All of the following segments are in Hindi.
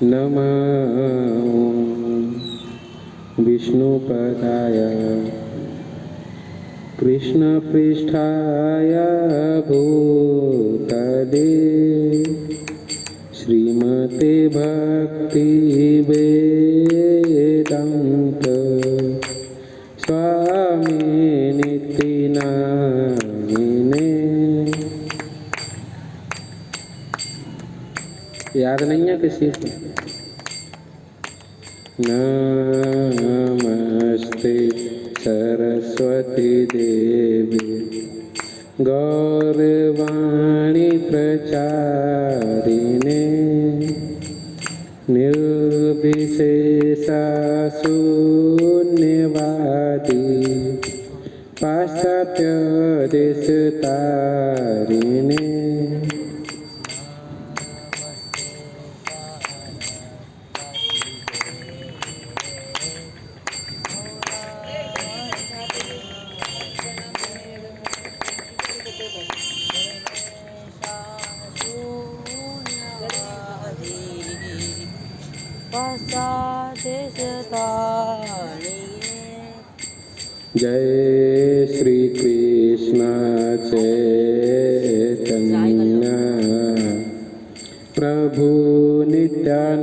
नमः विष्णुपदाय कृष्णपृष्ठाय भूतले श्रीमते भक्तिवेदान्त स्वामिनिति नामिने। याद नहीं है किसी को? नमस्ते सरस्वती देवी गौरवाणी प्रचारिणे निर्विशेषा शून्यवादी पाश्चात्य देशतारिणे। जय श्री कृष्ण चैतन्य प्रभु नित्यानंदा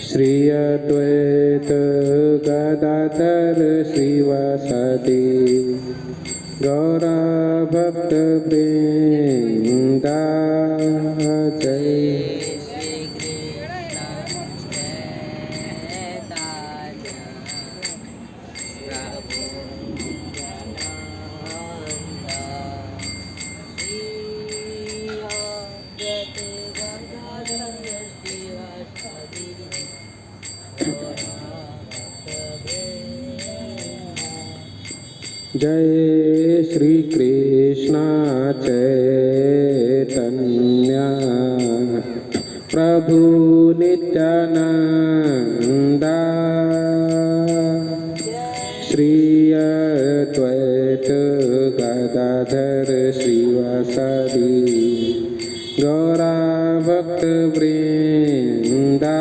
श्री अद्वैत गदाधर श्रीवासादि गौरा भक्त वृंदा। जय जय श्री कृष्ण चैतन्य प्रभु नित्यानंदा श्री अद्वैत गदाधर श्रीवासादि गौरा भक्त वृंदा।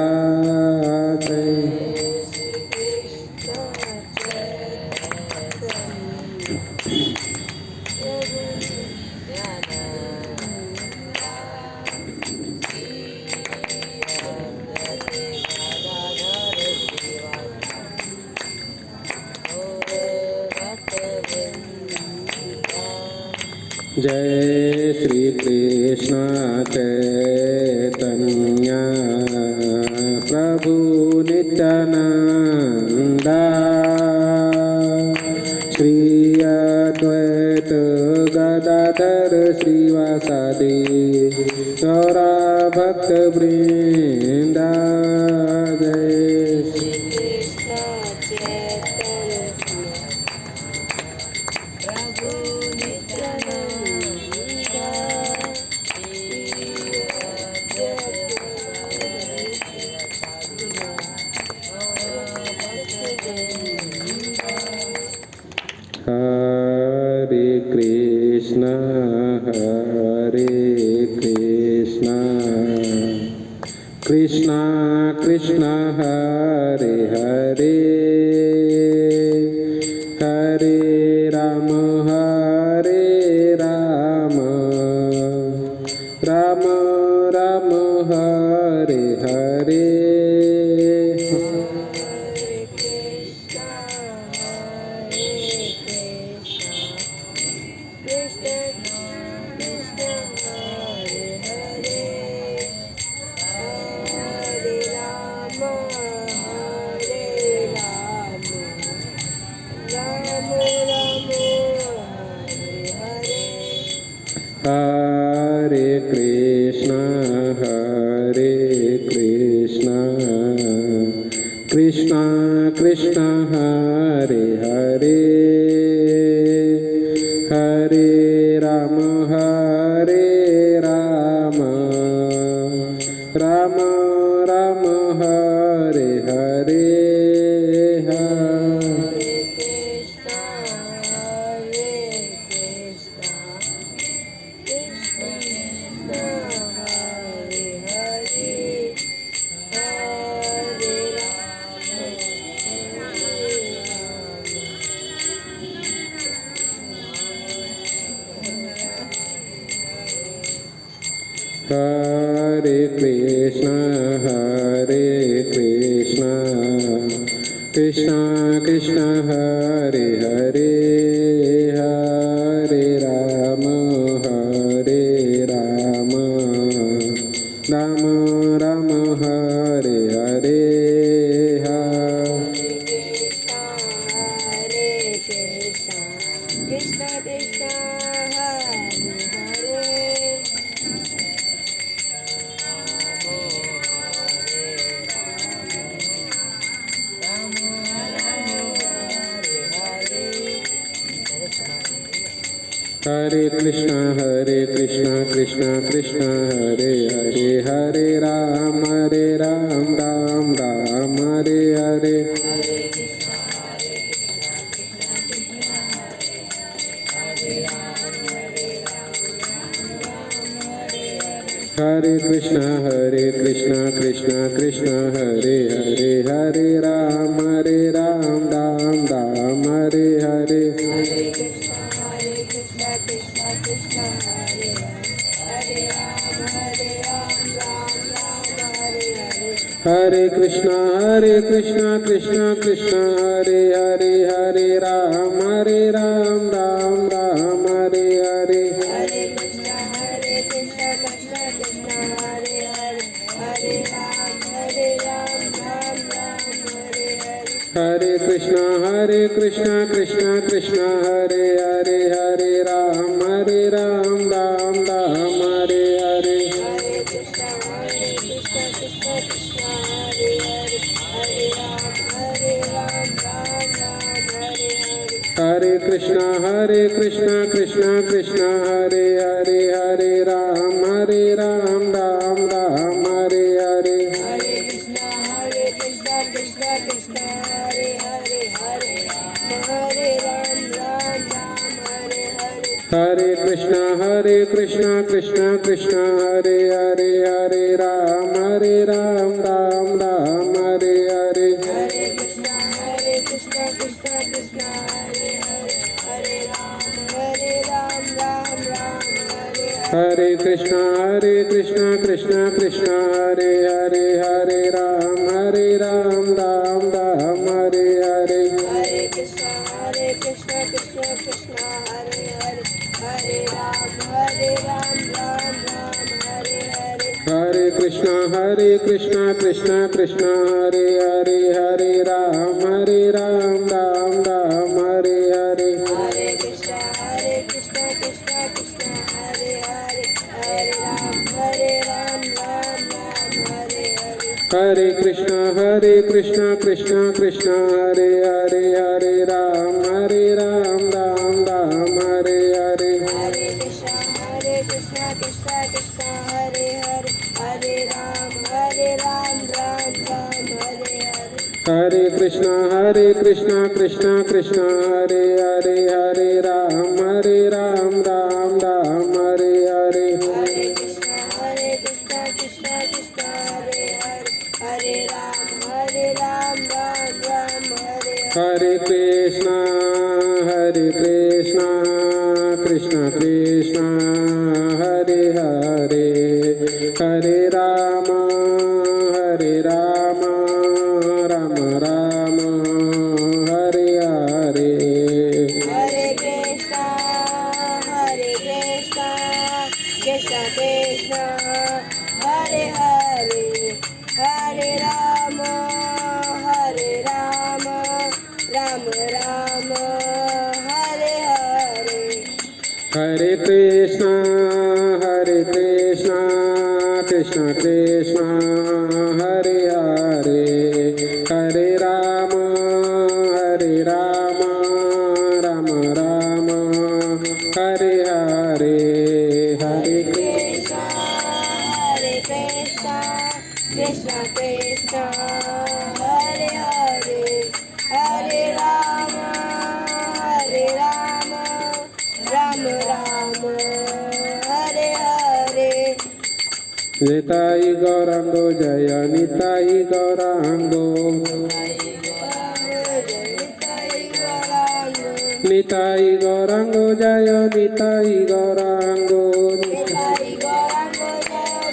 जय श्री कृष्ण चैतन्य प्रभु नित्यानंदा श्री अद्वैत गदाधर श्रीवासादि गौरा भक्त वृंदा। हरे कृष्ण कृष्ण कृष्ण हरे हरे हरे राम राम राम हरे हरे। हरे Krishna Krishna Krishna Hare Hare Hare Ram Ram Ram Hare Hare. Hare Krishna, Krishna Krishna, Hare Hare, Hare Rama, Rama Rama, Hare Hare, Krishna Krishna, Hare Hare, Hare Krishna, Krishna Krishna, Hare Hare, Hare Ram, Ram Ram, Hare Hare. Hare Krishna, Krishna Krishna, Hare Hare, Hare Ram, Ram Ram, Hare Hare. Hare Krishna, Krishna Krishna, Hare Hare, Hare Ram, Ram Ram, Hare Hare. Hare Krishna, Krishna Krishna, Hare Hare, Hare Ram, Ram Ram, Hare Hare. Hare Krishna, Krishna Krishna, Hare Hare, Hare Ram, Ram Ram, Hare Hare. Hare Krishna, Krishna Krishna, Hare Hare, Hare Ram, Ram Ram, Hare Hare. Hare Krishna, Krishna Krishna, Hare Hare, Hare Ram, Ram Ram, Hare Hare. Hare Krishna, Krishna Krishna, Hare Hare, Hare Ram, Ram Ram, Hare Hare. Hare Krishna, Krishna Krishna, Hare Hare, Hare Ram, Ram Ram, Hare Hare. Hare Krishna, Krishna Krishna, Hare Hare, Hare Ram, Ram Ram, Hare Hare. Hare Krishna, Krishna Krishna, Hare Hare, Hare Rama, Rama Rama, Hare Hare. Hare Krishna, Krishna Krishna, Hare Hare, Hare Rama, Rama Rama, Hare Hare. Hare Krishna, Krishna Krishna, Hare Hare, Hare Rama, Rama Rama, Hare Hare. Hare Krishna, Krishna Krishna, Hare Hare, Hare Rama, Rama Rama, Hare Hare. Nitai Gaurango Jaya, Nitai Gaurango, Nitai Gaurango Jaya, Nitai Gaurango, Nitai Gaurango Jaya,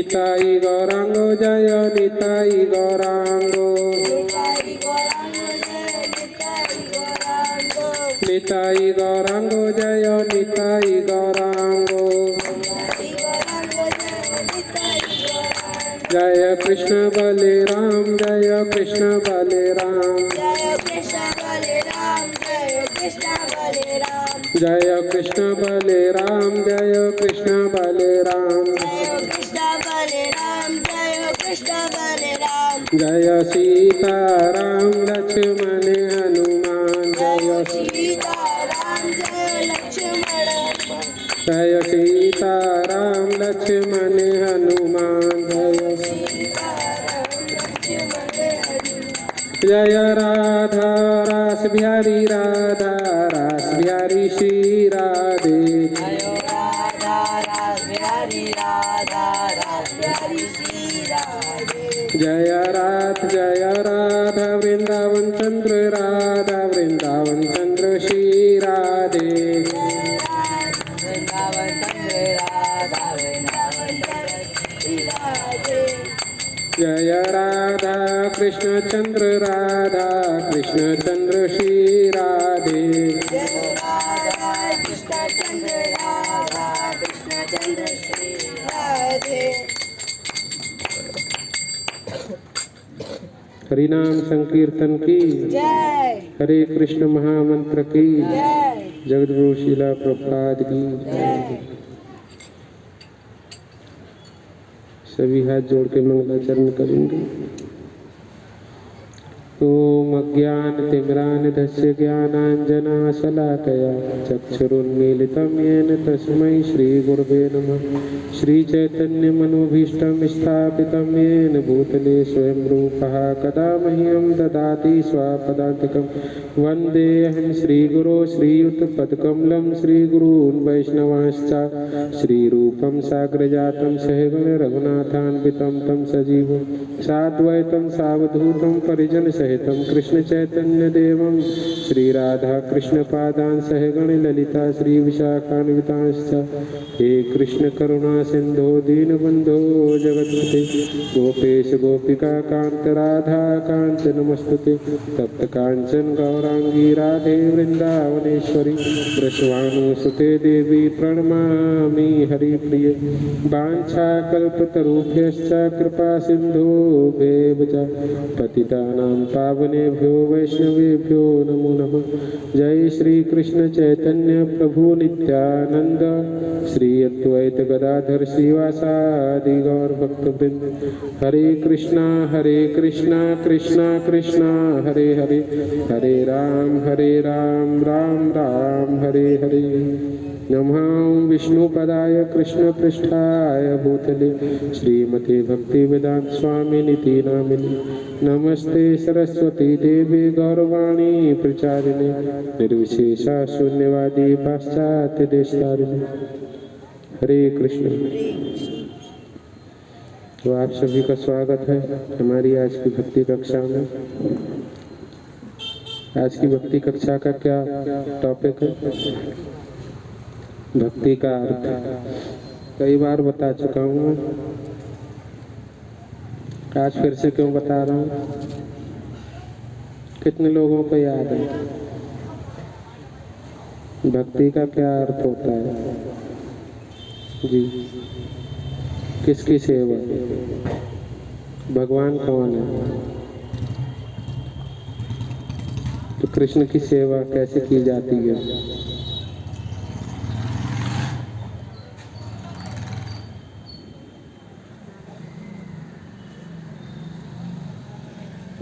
Nitai Gauranga जय निताई गौरांगो निताई गौरांगो जय निताई गौरांगो निताई गौरांगो जय निताई गौरांगो निताई गौरांगो जय निताई गौरांगो जय कृष्ण बलराम जय कृष्ण बलराम जय कृष्ण बलराम जय कृष्ण बलराम जय कृष्ण बलराम जय कृष्ण बलराम जय कृष्ण बलराम जय कृष्ण बलराम जय सीताराम लक्ष्मण हनुमान जय सीताराम जय लक्ष्मण जय सीताराम लक्ष्मण हनुमान सीताराम लक्ष्मण हनुमान जय राधा रास बिहारी राधा रास बिहारी श्री राधे जय राधा रास बिहारी राधा रास बिहारी श्री राधे जय राधा वृंदावन चंद्र राधा वृंदावन चंद्र श्री राधे वृंदावन चंद्र राधा वृंदावन चंद्र श्री राधे जय राधा कृष्ण चंद्र राधा कृष्ण चंद्र श्री राधे जय राधा कृष्ण चंद्र राधा कृष्ण चंद्र श्री राधे हरिनाम संकीर्तन की जय हरे कृष्ण महामंत्र की जय जगद्गुरु शीला प्रभुपाद की जय सभी हाथ जोड़ के मंगलाचरण करेंगे। ओम अज्ञानतिमिरान्धस्य ज्ञानाञ्जनशलाकया चक्षुरुन्मीलितं येन तस्मै श्रीगुरवे नमः। श्रीचैतन्यमनोभीष्टं स्थापितं येन भूतले स्वयं रूपः कदा मह्यं ददाति स्वापदान्तिकं। वन्देऽहं श्रीगुरो श्रीयुतपदकमलं श्रीगुरून् वैष्णवांश्च श्रीरूपं साग्रजातं सहगण रघुनाथान्वितं तं सजीवं साद्वैतं सावधूतं परिजन सहितं कृष्ण चैतन्य देवं श्री राधा कृष्ण पादान सहगण ललिता श्री विशाखान्वितांश्च। हे कृष्ण करुणा सिंधो दीनबंधो जगत्पते गोपेश गोपिका कांत राधा कांत नमस्तुते। तप्त कांचन गौरांगी राधे वृंदावनेश्वरी वृषभानुसुते देवी प्रणमामि हरिप्रिये। वाञ्छाकल्पतरुभ्यश्च कृपा सिन्धुभ्येव च पतितानां पावनेभ्यो वैष्णवेभ्यो नमो नमः। जय श्री कृष्ण चैतन्य प्रभु नित्यानंद श्री अद्वैत गदाधर श्रीवासादि गौर भक्तवृंद। हरे कृष्णा कृष्णा कृष्णा हरे हरे हरे राम राम राम हरे हरे। नमः विष्णुपदाय कृष्णपृष्ठाय भूतले श्रीमते भक्तिवेदांत स्वामिनिति नामिने। नमस्ते सरस्वती देवी गौरवाणी प्रचारिणे निर्विशेषा शून्यवादी पाश्चात्य देशतारिणे। हरे कृष्ण। तो आप सभी का स्वागत है हमारी आज की भक्ति कक्षा में। आज की भक्ति कक्षा का क्या टॉपिक है? भक्ति का अर्थ। कई बार बता चुका हूँ, आज फिर से क्यों बता रहा हूँ? कितने लोगों को याद है भक्ति का क्या अर्थ होता है? जी, किसकी सेवा? भगवान कौन है? तो कृष्ण की सेवा कैसे की जाती है?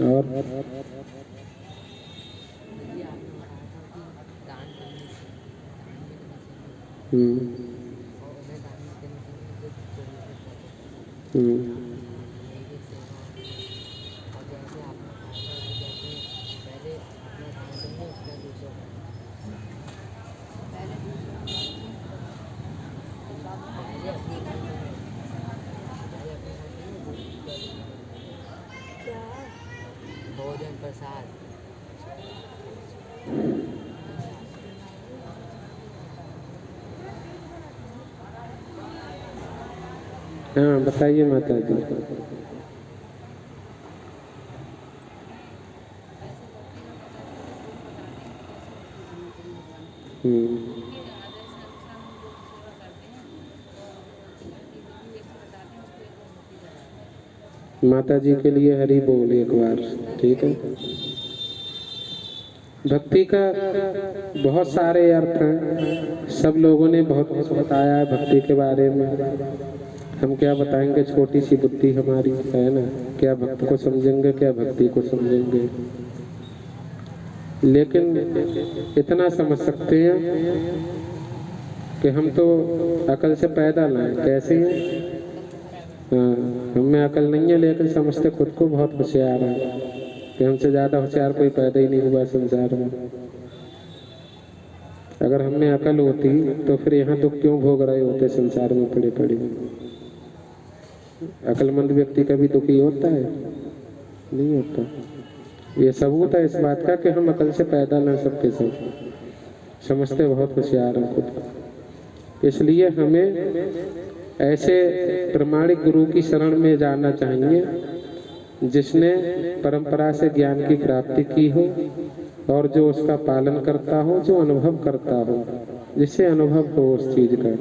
और भोजन प्रसाद हाँ बताइए माता जी। माता जी के लिए हरि बोल एक बार, ठीक है। भक्ति का बहुत सारे अर्थ हैं, सब लोगों ने बहुत कुछ बताया है भक्ति के बारे में। हम क्या बताएंगे, छोटी सी बुद्धि हमारी है ना, क्या भक्त को समझेंगे, क्या भक्ति को समझेंगे। लेकिन इतना समझ सकते हैं कि हम तो अकल से पैदा लाए, कैसे हैं। हाँ, हमें अकल नहीं है लेकिन समझते खुद को बहुत होशियार है कि हमसे ज़्यादा होशियार कोई पैदा ही नहीं हुआ संसार में। अगर हमें अकल होती तो फिर यहाँ दुख क्यों भोग रहे होते संसार में पड़े पड़े। अकलमंद व्यक्ति कभी दुखी होता है? नहीं होता। ये सबूत है इस बात का कि हम अकल से पैदा ना सबके सब समझते बहुत होशियार हैं खुद को। इसलिए हमें ऐसे प्रमाणिक गुरु की शरण में जाना चाहिए जिसने परंपरा से ज्ञान की प्राप्ति की हो और जो उसका पालन करता हो, जो अनुभव करता हो, जिससे अनुभव हो उस चीज का।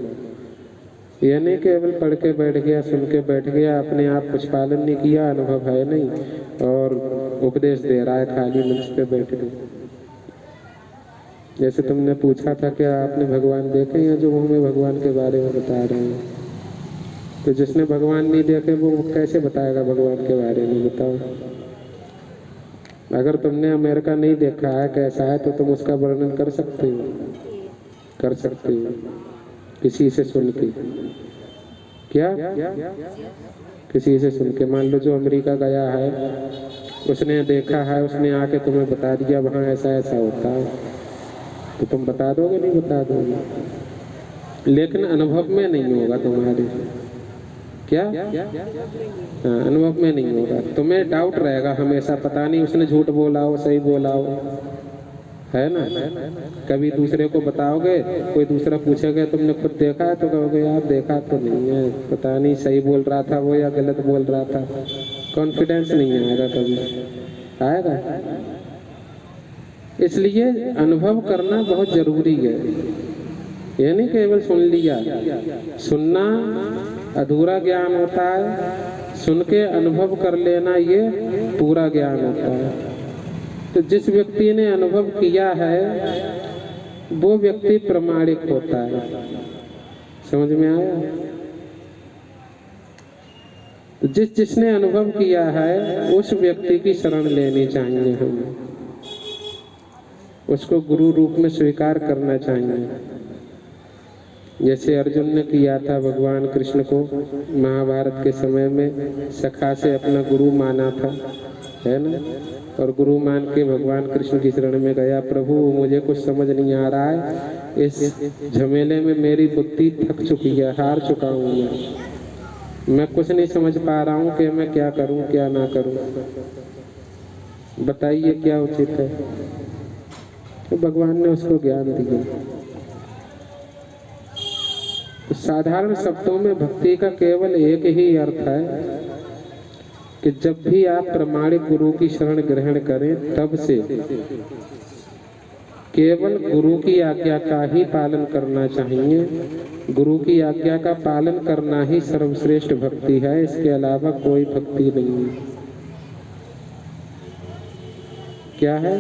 यह नहीं केवल पढ़ के बैठ गया, सुन के बैठ गया, अपने आप कुछ पालन नहीं किया, अनुभव है नहीं और उपदेश दे रहा है खाली मंच पे बैठ के। जैसे तुमने पूछा था क्या आपने भगवान देखे या जो हमें भगवान के बारे में बता रहे हैं, तो जिसने भगवान नहीं देखे वो कैसे बताएगा भगवान के बारे में, बताओ। अगर तुमने अमेरिका नहीं देखा है कैसा है तो तुम उसका वर्णन कर सकते हो, कर सकते हो किसी से सुन के। क्या किसी से सुन के? मान लो जो अमेरिका गया है उसने देखा है, उसने आके तुम्हें बता दिया वहाँ ऐसा ऐसा होता है, तो तुम बता दोगे? नहीं बता दोगे। लेकिन अनुभव में नहीं होगा तुम्हारे। क्या? हाँ, अनुभव में नहीं होगा। तुम्हें डाउट रहेगा हमेशा, पता नहीं उसने झूठ बोला हो सही बोला हो, है ना। कभी दूसरे को बताओगे, कोई दूसरा पूछेगा तुमने खुद देखा है, तो कहोगे यार देखा तो नहीं है, पता नहीं सही बोल रहा था वो या गलत बोल रहा था। कॉन्फिडेंस नहीं आएगा, कभी आएगा। इसलिए अनुभव करना बहुत जरूरी है। ये नहीं केवल सुन लिया, सुनना अधूरा ज्ञान होता है, सुन के अनुभव कर लेना ये पूरा ज्ञान होता है। तो जिस व्यक्ति ने अनुभव किया है वो व्यक्ति प्रमाणिक होता है। समझ में आया? तो जिसने अनुभव किया है उस व्यक्ति की शरण लेनी चाहिए, हमें उसको गुरु रूप में स्वीकार करना चाहिए। जैसे अर्जुन ने किया था भगवान कृष्ण को महाभारत के समय में, सखा से अपना गुरु माना था, है ना। और गुरु मान के भगवान कृष्ण की शरण में गया, प्रभु मुझे कुछ समझ नहीं आ रहा है, इस झमेले में मेरी बुद्धि थक चुकी है, हार चुका हूँ मैं कुछ नहीं समझ पा रहा हूँ कि मैं क्या करूँ क्या ना करूँ, बताइए क्या उचित है। तो भगवान ने उसको ज्ञान दिया। तो साधारण शब्दों में भक्ति का केवल एक ही अर्थ है कि जब भी आप प्रमाणिक गुरु की शरण ग्रहण करें तब से केवल गुरु की आज्ञा का ही पालन करना चाहिए। गुरु की आज्ञा का पालन करना ही सर्वश्रेष्ठ भक्ति है, इसके अलावा कोई भक्ति नहीं है। क्या है?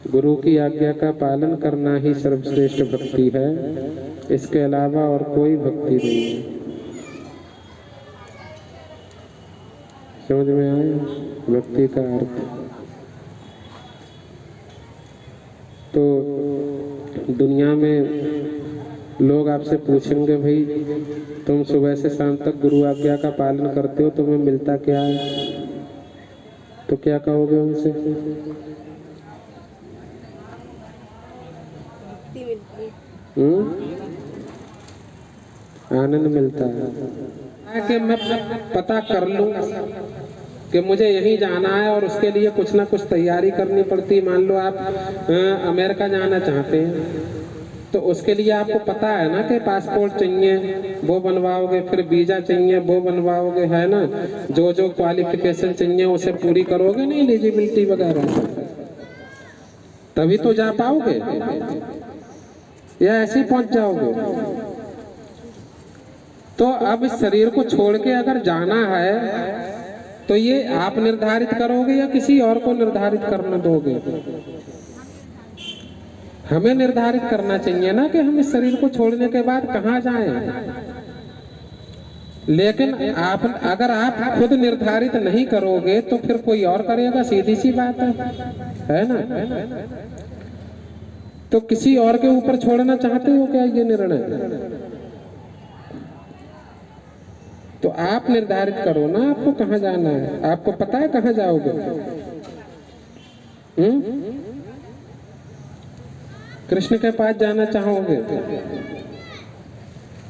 गुरु की आज्ञा का पालन करना ही सर्वश्रेष्ठ भक्ति है, इसके अलावा और कोई भक्ति नहीं है। समझ में आया भक्ति का अर्थ? तो दुनिया में लोग आपसे पूछेंगे भाई तुम सुबह से शाम तक गुरु आज्ञा का पालन करते हो, तुम्हें मिलता क्या है? तो क्या कहोगे उनसे? आनंद मिलता है कि मैं पता कर लूं कि मुझे यहीं जाना है और उसके लिए कुछ ना कुछ तैयारी करनी पड़ती। मान लो आप अमेरिका जाना चाहते हैं तो उसके लिए आपको पता है ना कि पासपोर्ट चाहिए वो बनवाओगे, फिर वीजा चाहिए वो बनवाओगे, है ना, जो जो क्वालिफिकेशन चाहिए उसे पूरी करोगे ना, एलिजिबिलिटी वगैरह, तभी तो जा पाओगे, या ऐसे ही पहुंच जाओगे। तो अब इस शरीर को छोड़ के अगर जाना है तो ये आप निर्धारित करोगे या किसी और को निर्धारित करना दोगे? हमें निर्धारित करना चाहिए ना कि हम इस शरीर को छोड़ने के बाद कहाँ जाएं। लेकिन आप अगर आप खुद निर्धारित नहीं करोगे तो फिर कोई और करेगा, सीधी सी बात है ना। तो किसी और के ऊपर छोड़ना चाहते हो क्या ये निर्णय? तो आप निर्धारित करो ना आपको कहाँ जाना है। आपको पता है कहाँ जाओगे? कृष्ण के पास जाना चाहोगे?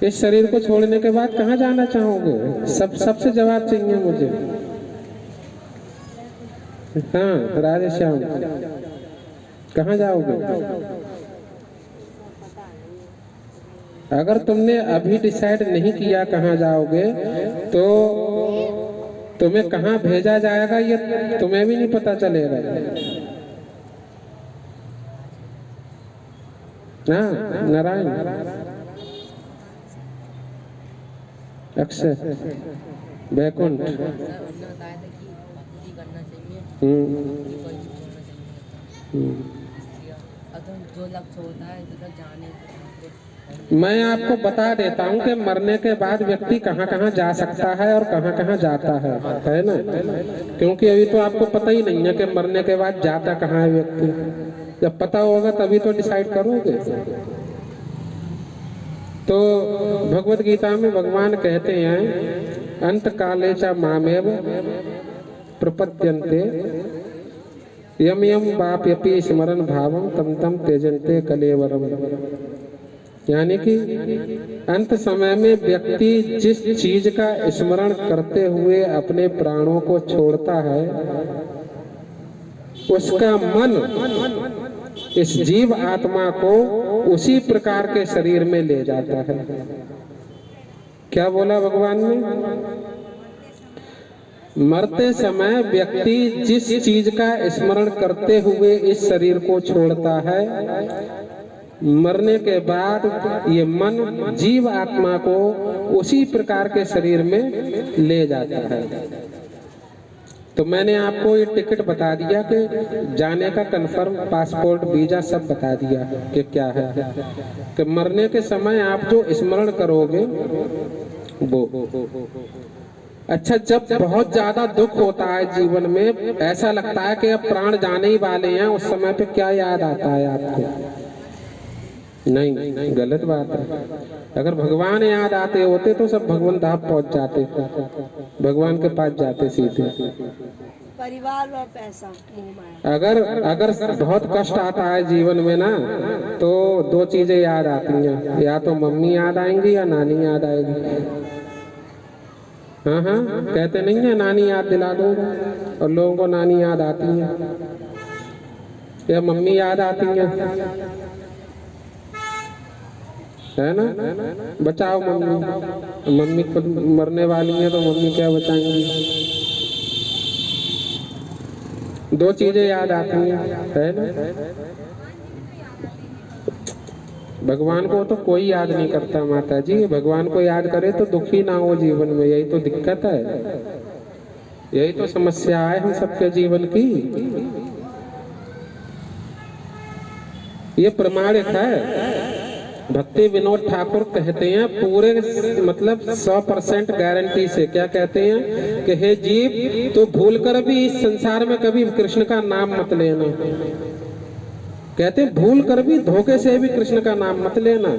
इस शरीर को छोड़ने के बाद कहाँ जाना चाहोगे? सबसे जवाब चाहिए मुझे। हाँ राधे श्याम, कहाँ जाओगे? अगर तुमने अभी डिसाइड नहीं किया कहाँ जाओगे तो तुम्हें कहाँ भेजा जाएगा ये तुम्हें भी नहीं पता चलेगा। हाँ नारायण, अक्षय, वैकुंठ, जो लक्ष्य होता है जाने। मैं आपको बता देता हूँ कि मरने के बाद व्यक्ति कहाँ कहाँ जा सकता है और कहाँ कहाँ जाता है ना, क्योंकि अभी तो आपको पता ही नहीं है कि मरने के बाद जाता कहाँ है व्यक्ति। जब पता होगा तभी तो डिसाइड करोगे। तो भगवत गीता में भगवान कहते हैं अंत काले च मामेव प्रपद्यन्ते यम यम वाप्यपि स्मरण भावम तम तम त्यजन्ते कलेवरम। यानी कि अंत समय में व्यक्ति जिस चीज का स्मरण करते हुए अपने प्राणों को छोड़ता है उसका मन इस जीव आत्मा को उसी प्रकार के शरीर में ले जाता है। क्या बोला भगवान ने? मरते समय व्यक्ति जिस चीज का स्मरण करते हुए इस शरीर को छोड़ता है, मरने के बाद ये मन जीव आत्मा को उसी प्रकार के शरीर में ले जाता है। तो मैंने आपको ये टिकट बता दिया कि जाने का कंफर्म, पासपोर्ट, वीजा सब बता दिया कि क्या है। कि मरने के समय आप जो स्मरण करोगे वो। अच्छा, जब बहुत ज्यादा दुख होता है जीवन में, ऐसा लगता है कि अब प्राण जाने ही वाले हैं, उस समय पे क्या याद आता है आपको? नहीं, गलत बात है। अगर भगवान याद आते होते तो सब भगवान धाम पहुंच जाते, भगवान के पास जाते सीधे। परिवार और पैसा। अगर बहुत कष्ट आता है जीवन में ना, तो दो चीजें याद आती हैं, या तो मम्मी याद आएंगी या नानी याद आएगी। हाँ, कहते नहीं है नानी याद दिला दूंगा, और लोगों को नानी याद आती है या मम्मी याद आती है ना। बचाओ मम्मी, मम्मी खुद मरने वाली है तो मम्मी क्या बचाएंगी। दो चीजें याद आती है ना। भगवान को तो कोई याद नहीं करता माता जी। भगवान को याद करे तो दुखी ना हो जीवन में, यही तो दिक्कत है, यही तो समस्या है हम सबके जीवन की। ये प्रमाणित है। भक्ति विनोद ठाकुर कहते हैं पूरे मतलब 100% गारंटी से, क्या कहते हैं कि हे जीव, तो भूलकर भी इस संसार में कभी कृष्ण का नाम मत लेना। कहते भूल कर भी, धोखे से भी कृष्ण का नाम मत लेना,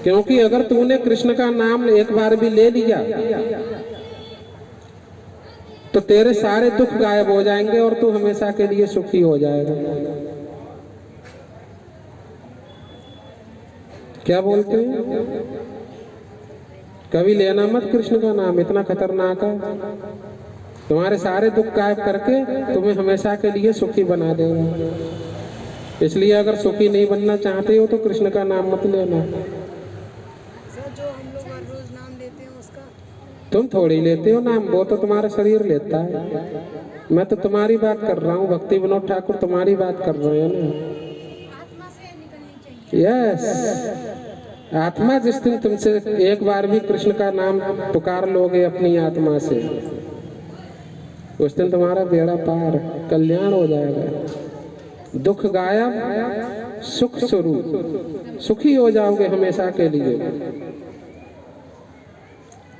क्योंकि अगर तूने कृष्ण का नाम एक बार भी ले लिया तो तेरे सारे दुख गायब हो जाएंगे और तू हमेशा के लिए सुखी हो जाएगा। क्या बोलते हैं? कभी लेना मत कृष्ण का नाम, इतना खतरनाक है। तुम्हारे सारे दुख गायब करके तुम्हें हमेशा के लिए सुखी बना देगा। इसलिए अगर सुखी नहीं बनना चाहते हो तो कृष्ण का नाम मत लेना। सर जो हम लोग हर रोज नाम लेते हैं उसका तुम थोड़ी लेते हो नाम, वो तो तुम्हारा शरीर लेता है। मैं तो तुम्हारी बात कर रहा हूँ, भक्ति विनोद ठाकुर तुम्हारी बात कर रहे हैं ना। आत्मा से निकलनी चाहिए। यस, आत्मा जिस दिन तुमसे एक बार भी कृष्ण का नाम पुकार लोगे अपनी आत्मा से, उस दिन तुम्हारा बेड़ा पार, कल्याण हो जाएगा। दुख गायब, सुख स्वरूप, सुखी हो जाओगे हमेशा के लिए।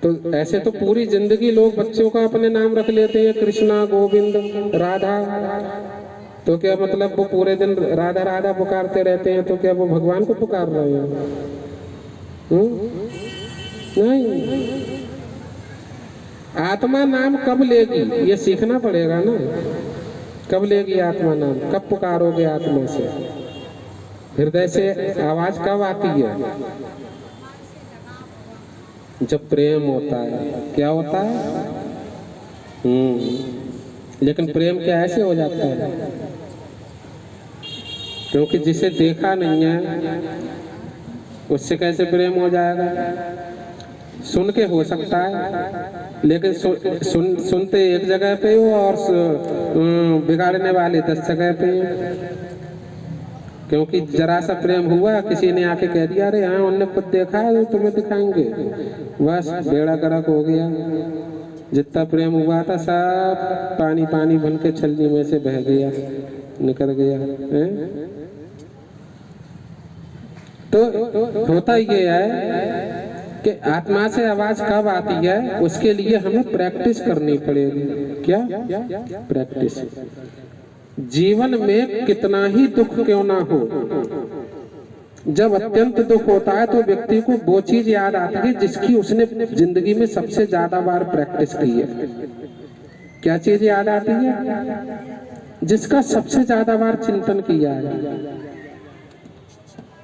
तो ऐसे तो पूरी जिंदगी लोग बच्चों का अपने नाम रख लेते हैं, कृष्णा, गोविंद, राधा। तो क्या मतलब वो पूरे दिन राधा राधा पुकारते रहते हैं, तो क्या वो भगवान को पुकार रहे हैं? नहीं। आत्मा नाम कब लेगी ये सीखना पड़ेगा ना। कब लेगी आत्मा नाम, कब पुकारोगे आत्मा से? हृदय से आवाज कब आती है? जब प्रेम होता है। क्या होता है? लेकिन प्रेम क्या ऐसे हो जाता है? क्योंकि जिसे देखा नहीं है उससे कैसे प्रेम हो जाएगा? सुन के हो सकता है, लेकिन सुनते एक जगह पे हो और बिगाड़ने वाले 10 जगह पे हो। क्योंकि जरा सा प्रेम हुआ, किसी ने आके कह दिया अरे हाँ उनने खुद देखा है तुम्हें दिखाएंगे, बस बेड़ा गर्क हो गया। जितना प्रेम हुआ था सब पानी पानी बन के छलनी में से बह गया, निकल गया है? तो होता ये है कि आत्मा से आवाज कब आती है, उसके लिए हमें प्रैक्टिस करनी पड़ेगी। क्या? प्रैक्टिस। जीवन में कितना ही दुख क्यों ना हो, जब अत्यंत दुख होता है तो व्यक्ति को वो चीज याद आती है जिसकी उसने जिंदगी में सबसे ज्यादा बार प्रैक्टिस की है। क्या चीज याद आती है? जिसका सबसे ज्यादा बार चिंतन किया है।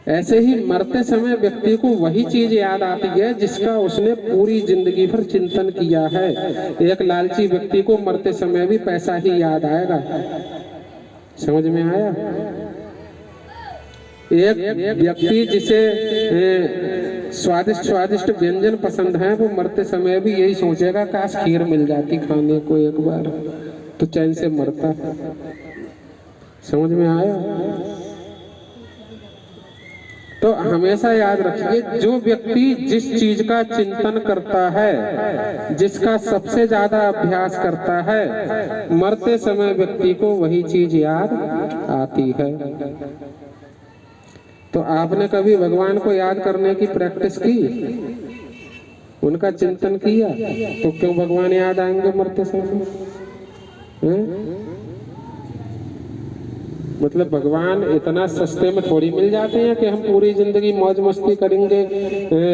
ऐसे ही मरते समय व्यक्ति को वही चीज याद आती है जिसका उसने पूरी जिंदगी भर चिंतन किया है। एक लालची व्यक्ति को मरते समय भी पैसा ही याद आएगा। समझ में आया? एक व्यक्ति जिसे स्वादिष्ट स्वादिष्ट व्यंजन पसंद है, वो मरते समय भी यही सोचेगा काश खीर मिल जाती खाने को एक बार, तो चैन से मरता। समझ में आया? तो हमेशा याद रखिए, जो व्यक्ति जिस चीज का चिंतन करता है, जिसका सबसे ज्यादा अभ्यास करता है, मरते समय व्यक्ति को वही चीज याद आती है। तो आपने कभी भगवान को याद करने की प्रैक्टिस की, उनका चिंतन किया, तो क्यों भगवान याद आएंगे मरते समय? मतलब भगवान इतना सस्ते में थोड़ी मिल जाते हैं कि हम पूरी जिंदगी मौज मस्ती करेंगे,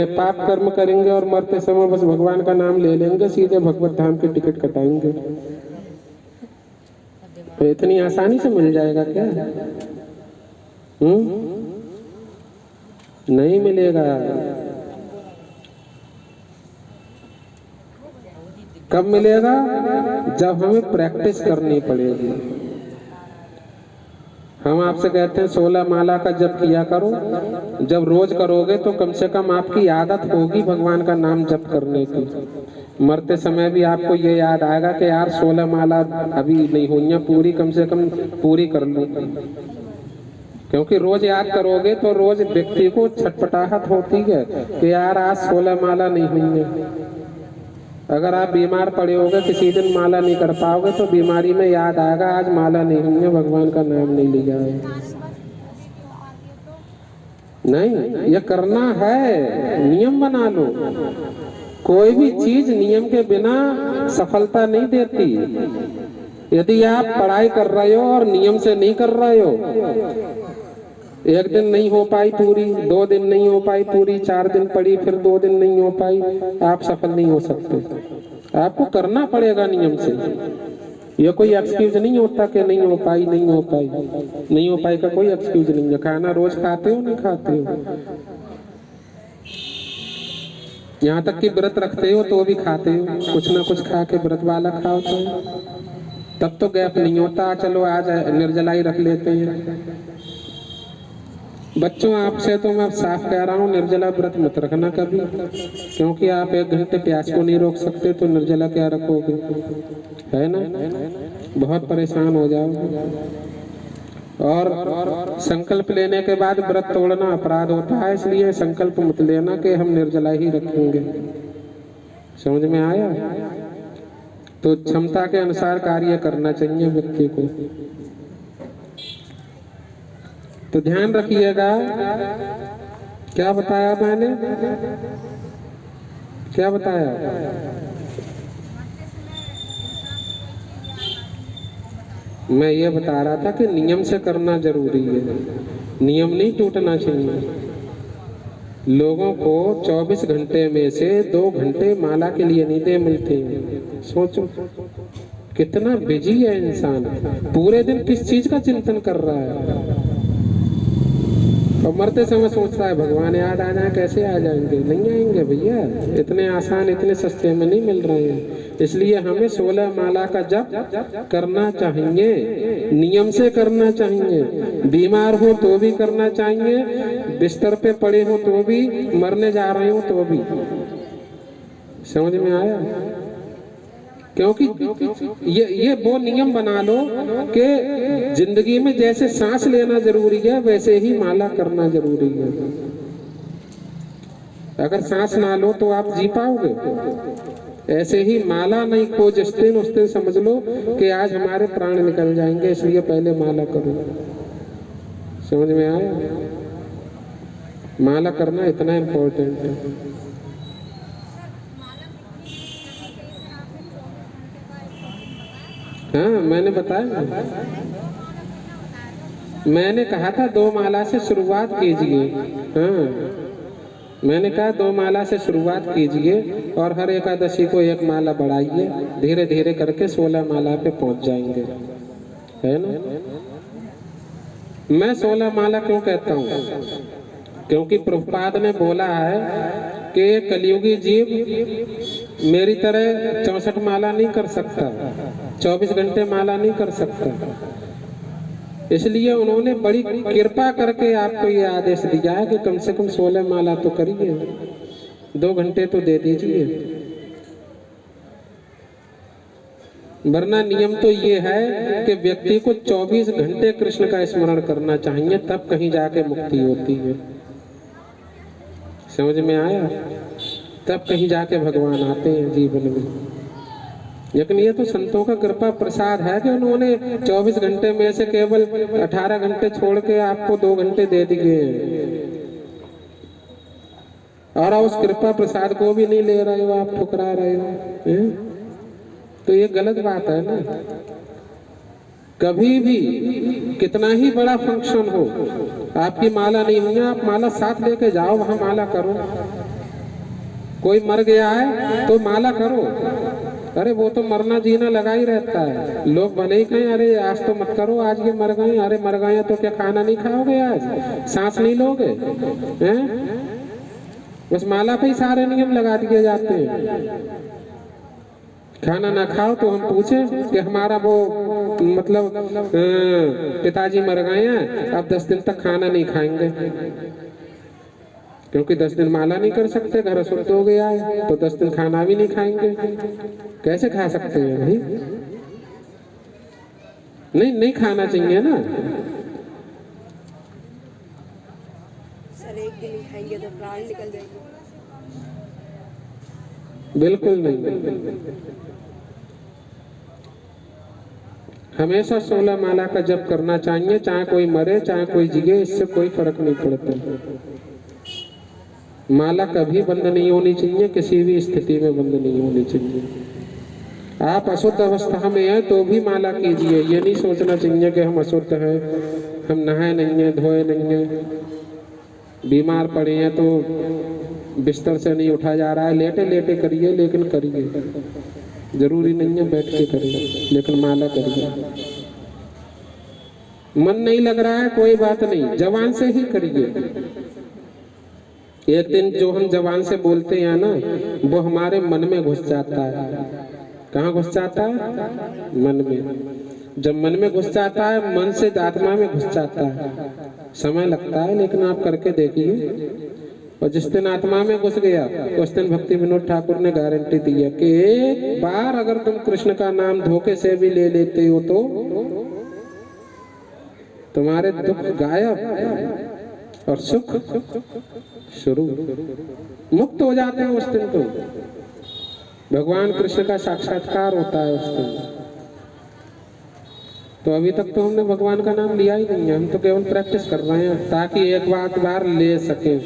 पाप कर्म करेंगे और मरते समय बस भगवान का नाम ले लेंगे, सीधे भगवत धाम की टिकट कटाएंगे। तो इतनी आसानी से मिल जाएगा क्या? नहीं मिलेगा। कब मिलेगा? जब हमें प्रैक्टिस करनी पड़ेगी। हम आपसे कहते हैं 16 माला का जप किया करो। जब रोज करोगे तो कम से कम आपकी आदत होगी भगवान का नाम जप करने की। मरते समय भी आपको ये याद आएगा कि यार 16 माला अभी नहीं हुई है पूरी, कम से कम पूरी कर लूं। क्योंकि रोज याद करोगे तो रोज व्यक्ति को छटपटाहट होती है कि यार आज 16 माला नहीं हुई है। अगर आप बीमार पड़े होगे, किसी दिन माला नहीं कर पाओगे, तो बीमारी में याद आएगा आज माला नहीं हुई है, भगवान का नाम नहीं लिया है। नहीं, ये करना है, नियम बना लो। कोई भी चीज नियम के बिना सफलता नहीं देती। यदि आप पढ़ाई कर रहे हो और नियम से नहीं कर रहे हो, एक दिन नहीं हो पाई पूरी, 2 दिन नहीं हो पाई पूरी, 4 दिन पड़ी, फिर 2 दिन नहीं हो पाई, आप सफल नहीं हो सकते। आपको करना पड़ेगा नियम से। ये कोई एक्सक्यूज नहीं होता कि नहीं हो पाई, नहीं हो पाई। नहीं हो पाई का कोई एक्सक्यूज नहीं है। खाना रोज खाते हो, नहीं खाते हो, यहाँ तक कि व्रत रखते हो तो भी खाते हो, कुछ ना कुछ खा के व्रत वाला खाओ तो तब तो गैप नहीं होता। चलो आज निर्जलाई रख लेते हैं, बच्चों आपसे तो मैं साफ कह रहा हूँ, निर्जला व्रत मत रखना कभी, क्योंकि आप 1 घंटे प्यास को नहीं रोक सकते तो निर्जला क्या रखोगे, है ना? बहुत परेशान हो जाओगे। और संकल्प लेने के बाद व्रत तोड़ना अपराध होता है, इसलिए संकल्प मत लेना कि हम निर्जला ही रखेंगे। समझ में आया? तो क्षमता के अनुसार कार्य करना चाहिए व्यक्ति को। तो ध्यान रखिएगा, क्या बताया मैंने, क्या बताया? मैं ये बता रहा था कि नियम से करना जरूरी है, नियम नहीं टूटना चाहिए। लोगों को 24 घंटे में से 2 घंटे माला के लिए नींदें मिलती हैं। सोचो कितना बिजी है इंसान, पूरे दिन किस चीज का चिंतन कर रहा है, और मरते समय सोचता है भगवान याद आ जाए, कैसे आ जाएंगे? नहीं आएंगे भैया, इतने आसान इतने सस्ते में नहीं मिल रहे हैं। इसलिए हमें 16 माला का जप करना चाहिए, नियम से करना चाहिए। बीमार हो तो भी करना चाहिए, बिस्तर पे पड़े हो तो भी, मरने जा रहे हो तो भी। समझ में आया? क्योंकि ये वो नियम बना लो कि जिंदगी में जैसे सांस लेना जरूरी है वैसे ही माला करना जरूरी है। अगर सांस ना लो तो आप जी पाओगे? ऐसे ही माला नहीं खो जिस दिन उस दिन समझ लो कि आज हमारे प्राण निकल जाएंगे, इसलिए पहले माला करो। समझ में आया? माला करना इतना इम्पोर्टेंट है। हाँ मैंने बताया, मैंने कहा था 2 माला से शुरुआत कीजिए। हाँ मैंने कहा 2 माला से शुरुआत कीजिए और हर एकादशी को 1 माला बढ़ाइए, धीरे धीरे करके 16 माला पे पहुंच जाएंगे, है ना? मैं 16 माला क्यों कहता हूँ? क्योंकि प्रभुपाद ने बोला है कि कलियुगी जीव मेरी तरह 64 माला नहीं कर सकता, 24 घंटे माला नहीं कर सकता। इसलिए उन्होंने बड़ी कृपा करके आपको ये आदेश दिया है कि कम से कम 16 माला तो करिए, 2 घंटे तो दे दीजिए। वरना नियम तो ये है कि व्यक्ति को 24 घंटे कृष्ण का स्मरण करना चाहिए, तब कहीं जाके मुक्ति होती है। समझ में आया? तब कहीं जाके भगवान आते हैं जीवन में। लेकिन ये तो संतों का कृपा प्रसाद है कि उन्होंने 24 घंटे में से केवल 18 घंटे छोड़ के आपको 2 घंटे दे दिए हैं, और उस कृपा प्रसाद को भी नहीं ले रहे हो, आप ठुकरा रहे हो। तो ये गलत बात है ना। कभी भी कितना ही बड़ा फंक्शन हो, आपकी माला नहीं हुई, आप माला साथ लेके जाओ, वहां माला करो। कोई मर गया है तो माला करो। अरे वो तो मरना जीना लगा ही रहता है। लोग भले ही कहें अरे आज तो मत करो, आज ये मर गए। अरे मर गए तो क्या खाना नहीं खाओगे, आज सांस नहीं लोगे हैं? बस माला पे ही सारे नियम लगा दिए जाते हैं। खाना ना खाओ तो हम पूछे कि हमारा वो मतलब पिताजी मर गए हैं, अब 10 दिन तक खाना नहीं खाएंगे, क्योंकि 10 दिन माला नहीं कर सकते, घर शुद्ध हो गया है, तो 10 दिन खाना भी नहीं खाएंगे। कैसे खा सकते हैं भाई? नहीं खाना चाहिए ना। सर 1 दिन नहीं खाएंगे तो प्राण निकल जाएंगे। बिल्कुल नहीं। हमेशा 16 माला का जप करना चाहिए, चाहे कोई मरे चाहे कोई जिए, इससे कोई फर्क नहीं पड़ता। माला कभी बंद नहीं होनी चाहिए, किसी भी स्थिति में बंद नहीं होनी चाहिए। आप अशुद्ध अवस्था में हैं तो भी माला कीजिए। ये नहीं सोचना चाहिए कि हम अशुद्ध हैं, हम नहाए नहीं हैं, धोए नहीं हैं, बीमार पड़े हैं तो बिस्तर से नहीं उठा जा रहा है, लेटे लेटे करिए, लेकिन करिए। जरूरी नहीं है बैठ के करिए, लेकिन माला करिए। मन नहीं लग रहा है कोई बात नहीं, जबान से ही करिए। एक दिन जो हम जबान से बोलते हैं ना, वो हमारे मन में घुस जाता है। कहाँ घुस जाता है? मन में। जब मन में घुस जाता है, मन से आत्मा में घुस जाता है, समय लगता है, लेकिन आप करके देखिए। और जिस दिन आत्मा में घुस गया, उस दिन भक्ति विनोद ठाकुर ने गारंटी दी है कि एक बार अगर तुम कृष्ण का नाम धोखे से भी ले लेते हो तो तुम्हारे दुख गायब और सुख शुरू। मुक्त हो जाते हैं उस दिन। तो भगवान कृष्ण का साक्षात्कार होता है उस दिन। तो अभी तक तो हमने भगवान का नाम लिया ही नहीं है, हम तो केवल प्रैक्टिस कर रहे हैं ताकि एक बार ले सके।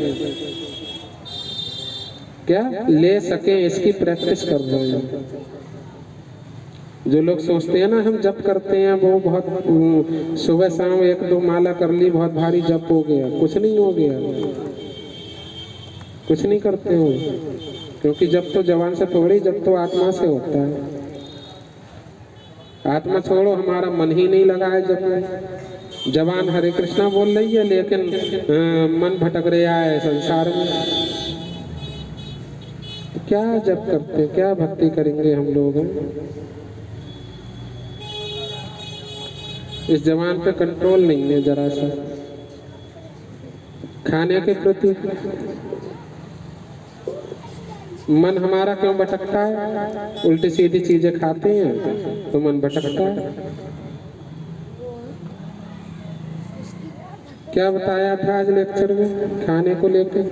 क्या ले सके, इसकी प्रैक्टिस कर रहे हैं। जो लोग सोचते हैं ना हम जप करते हैं, वो बहुत सुबह शाम 1-2 माला कर ली, बहुत भारी जप हो गया। कुछ नहीं हो गया, कुछ नहीं करते हो, क्योंकि जब तो जवान से थोड़ी, जब तो आत्मा से होता है। आत्मा छोड़ो, हमारा मन ही नहीं लगा है जब में। जवान हरे कृष्णा बोल रही है, लेकिन मन भटक रहा है संसार में। क्या जप करते, क्या भक्ति करेंगे हम लोग? इस जवान पे कंट्रोल नहीं है जरा सा। खाने के प्रति मन हमारा क्यों भटकता है? उल्टी सीधी चीजें खाते हैं तो मन भटकता है। क्या बताया था आज लेक्चर में खाने को लेके?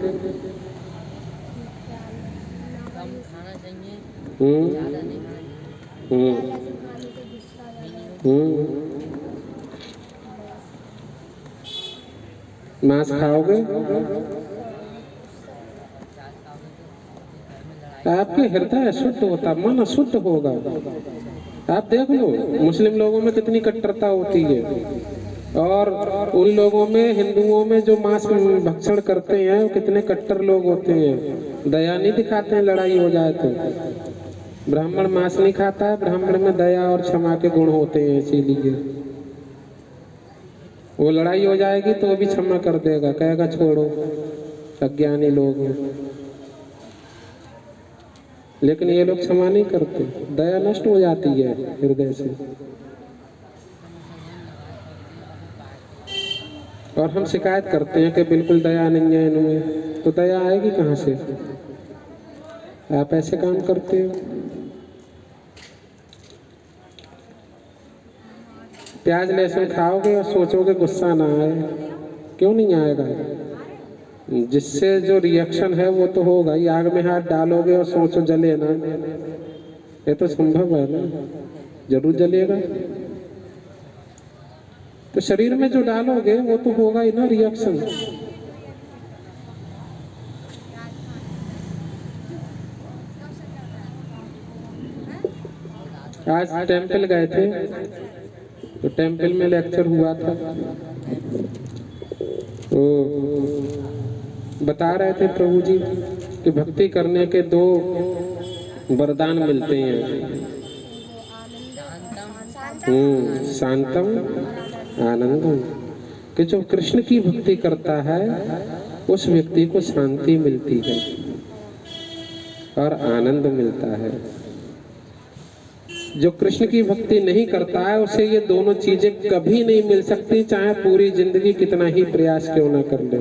मांस खाओगे? आपके हृदय अशुद्ध होता, मन अशुद्ध होगा। आप देख लो मुस्लिम लोगों में कितनी कट्टरता होती है, और उन लोगों में, हिंदुओं में जो मांस भक्षण करते हैं वो कितने कट्टर लोग होते हैं। दया नहीं दिखाते हैं लड़ाई हो जाए तो। ब्राह्मण मांस नहीं खाता है, ब्राह्मण में दया और क्षमा के गुण होते हैं, इसीलिए वो लड़ाई हो जाएगी तो वो भी क्षमा कर देगा, कहेगा छोड़ो, अज्ञानी लोग हैं। लेकिन ये लोग क्षमा नहीं करते, दया नष्ट हो जाती है हृदय से। और हम शिकायत करते हैं कि बिल्कुल दया नहीं है इनमें, तो दया आएगी कहाँ से? आप ऐसे काम करते हो। प्याज लहसुन खाओगे और सोचोगे गुस्सा ना आए, क्यों नहीं आएगा? जिससे जो रिएक्शन है वो तो होगा ही। आग में हाथ डालोगे और सोचो जले ना, ये तो संभव है ना, जरूर जलेगा। तो शरीर में जो डालोगे वो तो होगा ही ना रिएक्शन। आज टेंपल गए थे, तो टेंपल में लेक्चर हुआ था, तो बता रहे थे प्रभु जी कि भक्ति करने के 2 वरदान मिलते हैं, शांतम आनंदम। कि जो कृष्ण की भक्ति करता है उस व्यक्ति को शांति मिलती है और आनंद मिलता है। जो कृष्ण की भक्ति नहीं करता है उसे ये दोनों चीजें कभी नहीं मिल सकती, चाहे पूरी जिंदगी कितना ही प्रयास क्यों ना कर ले।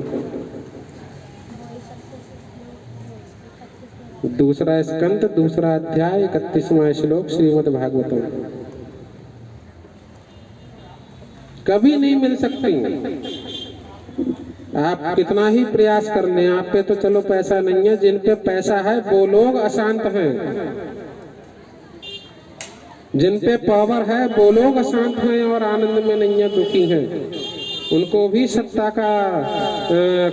दूसरा स्कंद, दूसरा अध्याय, 31वां श्लोक श्रीमद् भागवतम। कभी नहीं मिल सकती। आप कितना ही प्रयास कर लें, आप पे तो चलो पैसा नहीं है, जिन पे पैसा है वो लोग अशांत हैं। जिन पे पावर है वो लोग अशांत हैं और आनंद में नहीं है, दुखी हैं। उनको भी सत्ता का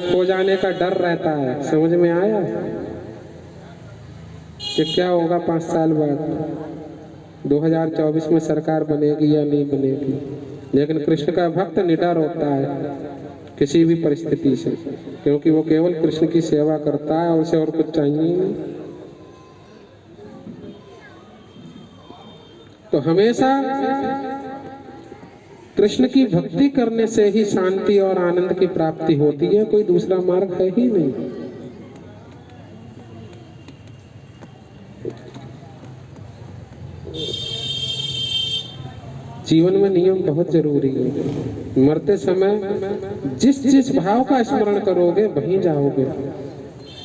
खो जाने का डर रहता है। समझ में आया कि क्या होगा 5 साल बाद? 2024 में सरकार बनेगी या नहीं बनेगी? लेकिन कृष्ण का भक्त निडर होता है किसी भी परिस्थिति से, क्योंकि वो केवल कृष्ण की सेवा करता है, उसे और कुछ चाहिए नहीं। तो हमेशा कृष्ण की भक्ति करने से ही शांति और आनंद की प्राप्ति होती है, कोई दूसरा मार्ग है ही नहीं। जीवन में नियम बहुत जरूरी है। मरते समय जिस जिस भाव का स्मरण करोगे वहीं जाओगे।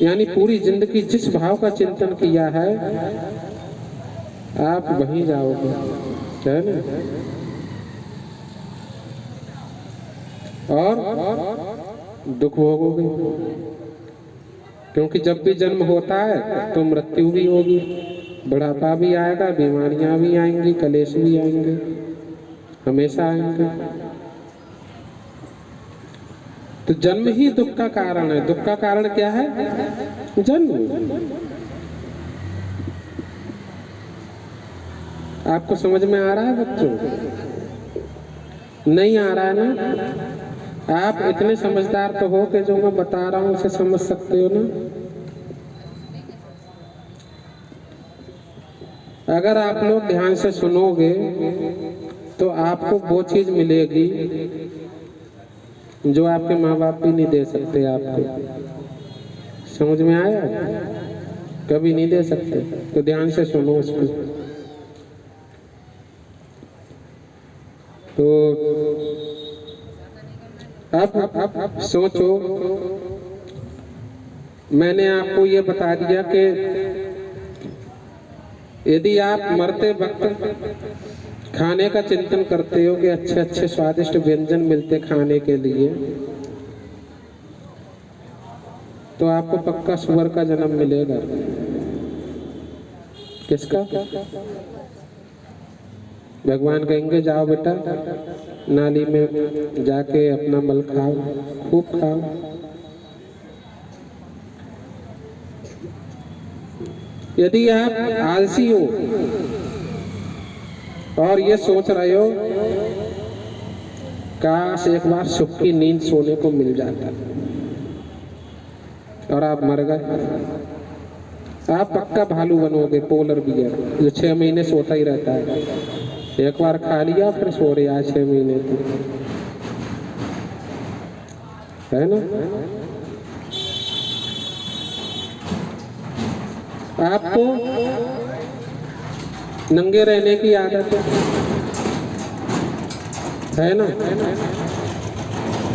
यानी पूरी जिंदगी जिस भाव का चिंतन किया है आप वहीं जाओगे, है ना। और दुख भोगोगे, क्योंकि जब भी जन्म होता है तो मृत्यु भी होगी, बुढ़ापा भी आएगा, बीमारियां भी आएंगी, कलेश भी आएंगे, हमेशा आएंगे। तो जन्म ही दुख का कारण है। दुख का कारण क्या है? जन्म। आपको समझ में आ रहा है बच्चों? नहीं आ रहा है ना? आप इतने समझदार तो हो कि जो मैं बता रहा हूं उसे समझ सकते हो ना। अगर आप लोग ध्यान से सुनोगे तो आपको वो चीज मिलेगी जो आपके माँ बाप भी नहीं दे सकते आपको। समझ में आया? कभी नहीं दे सकते। तो ध्यान से सुनो उसको। तो अब सोचो, मैंने आपको ये बता दिया कि यदि आप मरते वक्त खाने का चिंतन करते हो कि अच्छे अच्छे स्वादिष्ट व्यंजन मिलते खाने के लिए, तो आपको पक्का सुअर का जन्म मिलेगा। किसका? भगवान कहेंगे जाओ बेटा नाली में जाके अपना मल खाओ, खूब खाओ। यदि आप आलसी हो और ये सोच रहे हो काश एक बार सुख की नींद सोने को मिल जाता, और आप मर गए, आप पक्का भालू बनोगे, पोलर बियर, जो 6 महीने सोता ही रहता है। एक बार खा लिया फिर सो रहा 6 महीने तक, है ना। आपको नंगे रहने की आदत है ना,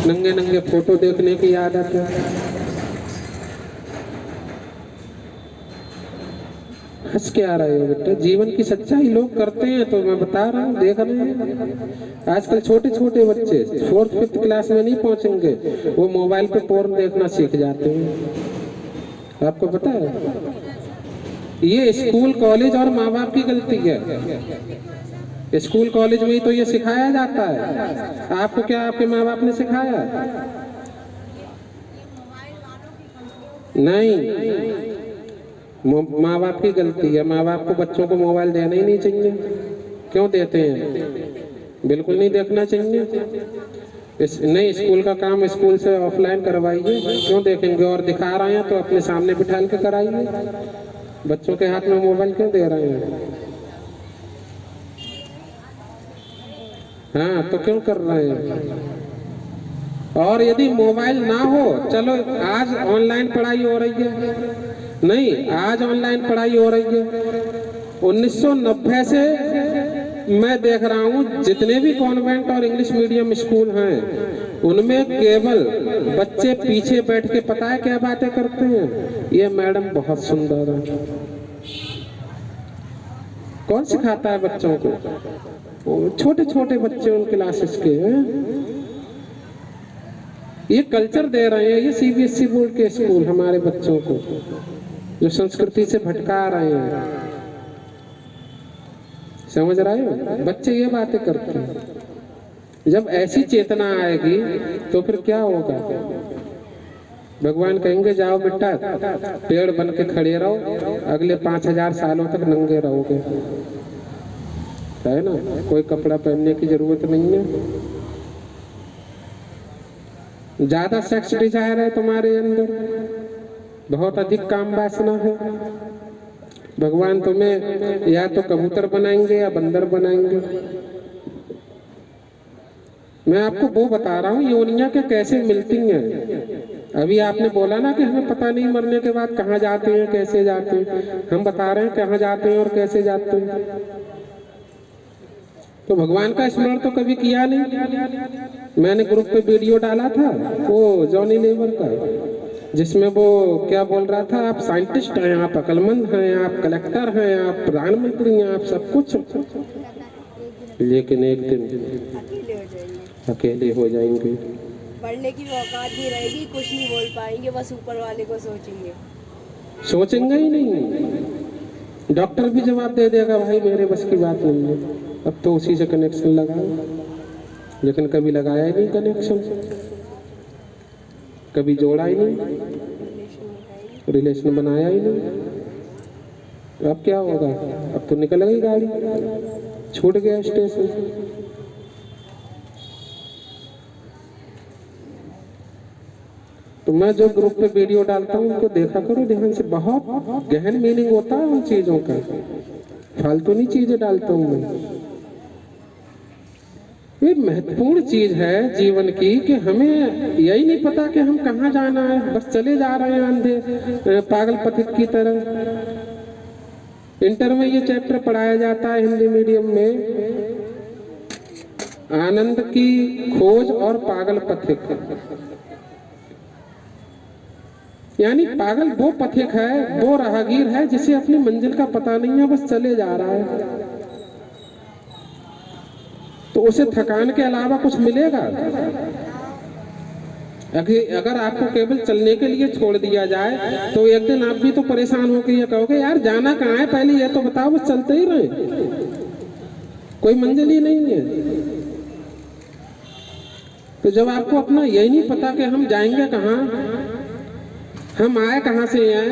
नंगे नंगे फोटो देखने की आदत है। हंस के आ रहे हो बेटा? जीवन की सच्चाई लोग करते हैं तो मैं बता रहा हूँ, देख रहे हैं। आजकल छोटे छोटे बच्चे 4th 5th क्लास में नहीं पहुंचेंगे, वो मोबाइल पे पोर्न देखना सीख जाते हैं। आपको पता है? ये स्कूल कॉलेज और माँ बाप की गलती है। स्कूल कॉलेज में ही तो ये सिखाया जाता है। आपको क्या आपके माँ बाप ने सिखाया? नहीं, माँ बाप की गलती है। माँ बाप को बच्चों को मोबाइल देना ही नहीं चाहिए। क्यों देते हैं? बिल्कुल नहीं देखना चाहिए। नहीं, स्कूल का काम स्कूल से ऑफलाइन करवाइए। क्यों देखेंगे? और दिखा रहे हैं तो अपने सामने बिठा के कराइए। बच्चों के हाथ में मोबाइल क्यों दे रहे हैं? हाँ, तो क्यों कर रहे हैं? और यदि मोबाइल ना हो, चलो आज ऑनलाइन पढ़ाई हो रही है, नहीं आज ऑनलाइन पढ़ाई हो रही है। 1990 से मैं देख रहा हूँ जितने भी कॉन्वेंट और इंग्लिश मीडियम स्कूल हैं उनमें केवल बच्चे पीछे बैठ के पता है क्या बातें करते हैं? ये मैडम बहुत सुंदर है। कौन सिखाता है बच्चों को? छोटे छोटे बच्चे उन क्लासेस के हैं। ये कल्चर दे रहे हैं, ये CBSE बोर्ड के स्कूल हमारे बच्चों को, जो संस्कृति से भटका रहे हैं। समझ रहे हो? बच्चे ये बातें करते हैं। जब ऐसी चेतना आएगी तो फिर क्या होगा? भगवान कहेंगे जाओ बेटा पेड़ बन के खड़े रहो, अगले 5000 सालों तक नंगे रहोगे, है ना। कोई कपड़ा पहनने की जरूरत नहीं है। ज्यादा सेक्स डिजायर है तुम्हारे अंदर, बहुत अधिक काम वासना है। भगवान तुम्हें या तो कबूतर बनाएंगे या बंदर बनाएंगे। मैं आपको वो बता रहा हूँ योनियां के कैसे मिलती हैं। अभी आपने बोला ना कि हमें पता नहीं मरने के बाद कहाँ जाते हैं, कैसे जाते हैं। हम बता रहे हैं कहाँ जाते हैं और कैसे जाते हैं। तो भगवान का स्मरण तो कभी किया नहीं। मैंने ग्रुप पे वीडियो डाला था वो जॉनी लेवर का, जिसमें वो क्या बोल रहा था, आप साइंटिस्ट हैं, आप अक्लमंद हैं, आप कलेक्टर हैं, आप प्रधानमंत्री हैं, आप सब कुछ, लेकिन एक दिन अकेले हो जाएंगे, अकेले हो जाएंगे। पढ़ने की भी औकात नहीं रहेगी, कुछ नहीं बोल पाएंगे, बस ऊपर वाले को सोचेंगे। सोचेंगे ही नहीं। डॉक्टर भी जवाब दे देगा भाई मेरे बस की बात नहीं है, अब तो उसी से कनेक्शन लगाओ, लेकिन कभी लगाया ही नहीं कनेक्शन, कभी जोड़ा ही नहीं, रिलेशन बनाया ही नहीं। अब क्या होगा, अब तो निकल गई गाड़ी, छूट गया स्टेशन। तो मैं जो ग्रुप पे वीडियो डालता हूँ उनको देखा करो ध्यान से, बहुत गहन मीनिंग होता है उन चीजों का, फालतू नहीं चीजें डालता हूँ मैं। ये महत्वपूर्ण चीज है जीवन की कि हमें यही नहीं पता कि हम कहाँ जाना है, बस चले जा रहे हैं अंधे पागल पथिक की तरह। इंटर में ये चैप्टर पढ़ाया जाता है हिंदी मीडियम में, आनंद की खोज और पागल पथिक। यानी पागल वो पथिक है, वो राहगीर है जिसे अपनी मंजिल का पता नहीं है, बस चले जा रहा है। तो उसे थकान के अलावा कुछ मिलेगा? अगर आपको केवल चलने के लिए छोड़ दिया जाए तो एक दिन आप भी तो परेशान होकर ये कहोगे यार जाना कहाँ है, पहले ये तो बताओ, बस चलते ही रहे, कोई मंजिल ही नहीं है। तो जब आपको अपना यही नहीं पता कि हम जाएंगे कहाँ, हम आए कहाँ से आए,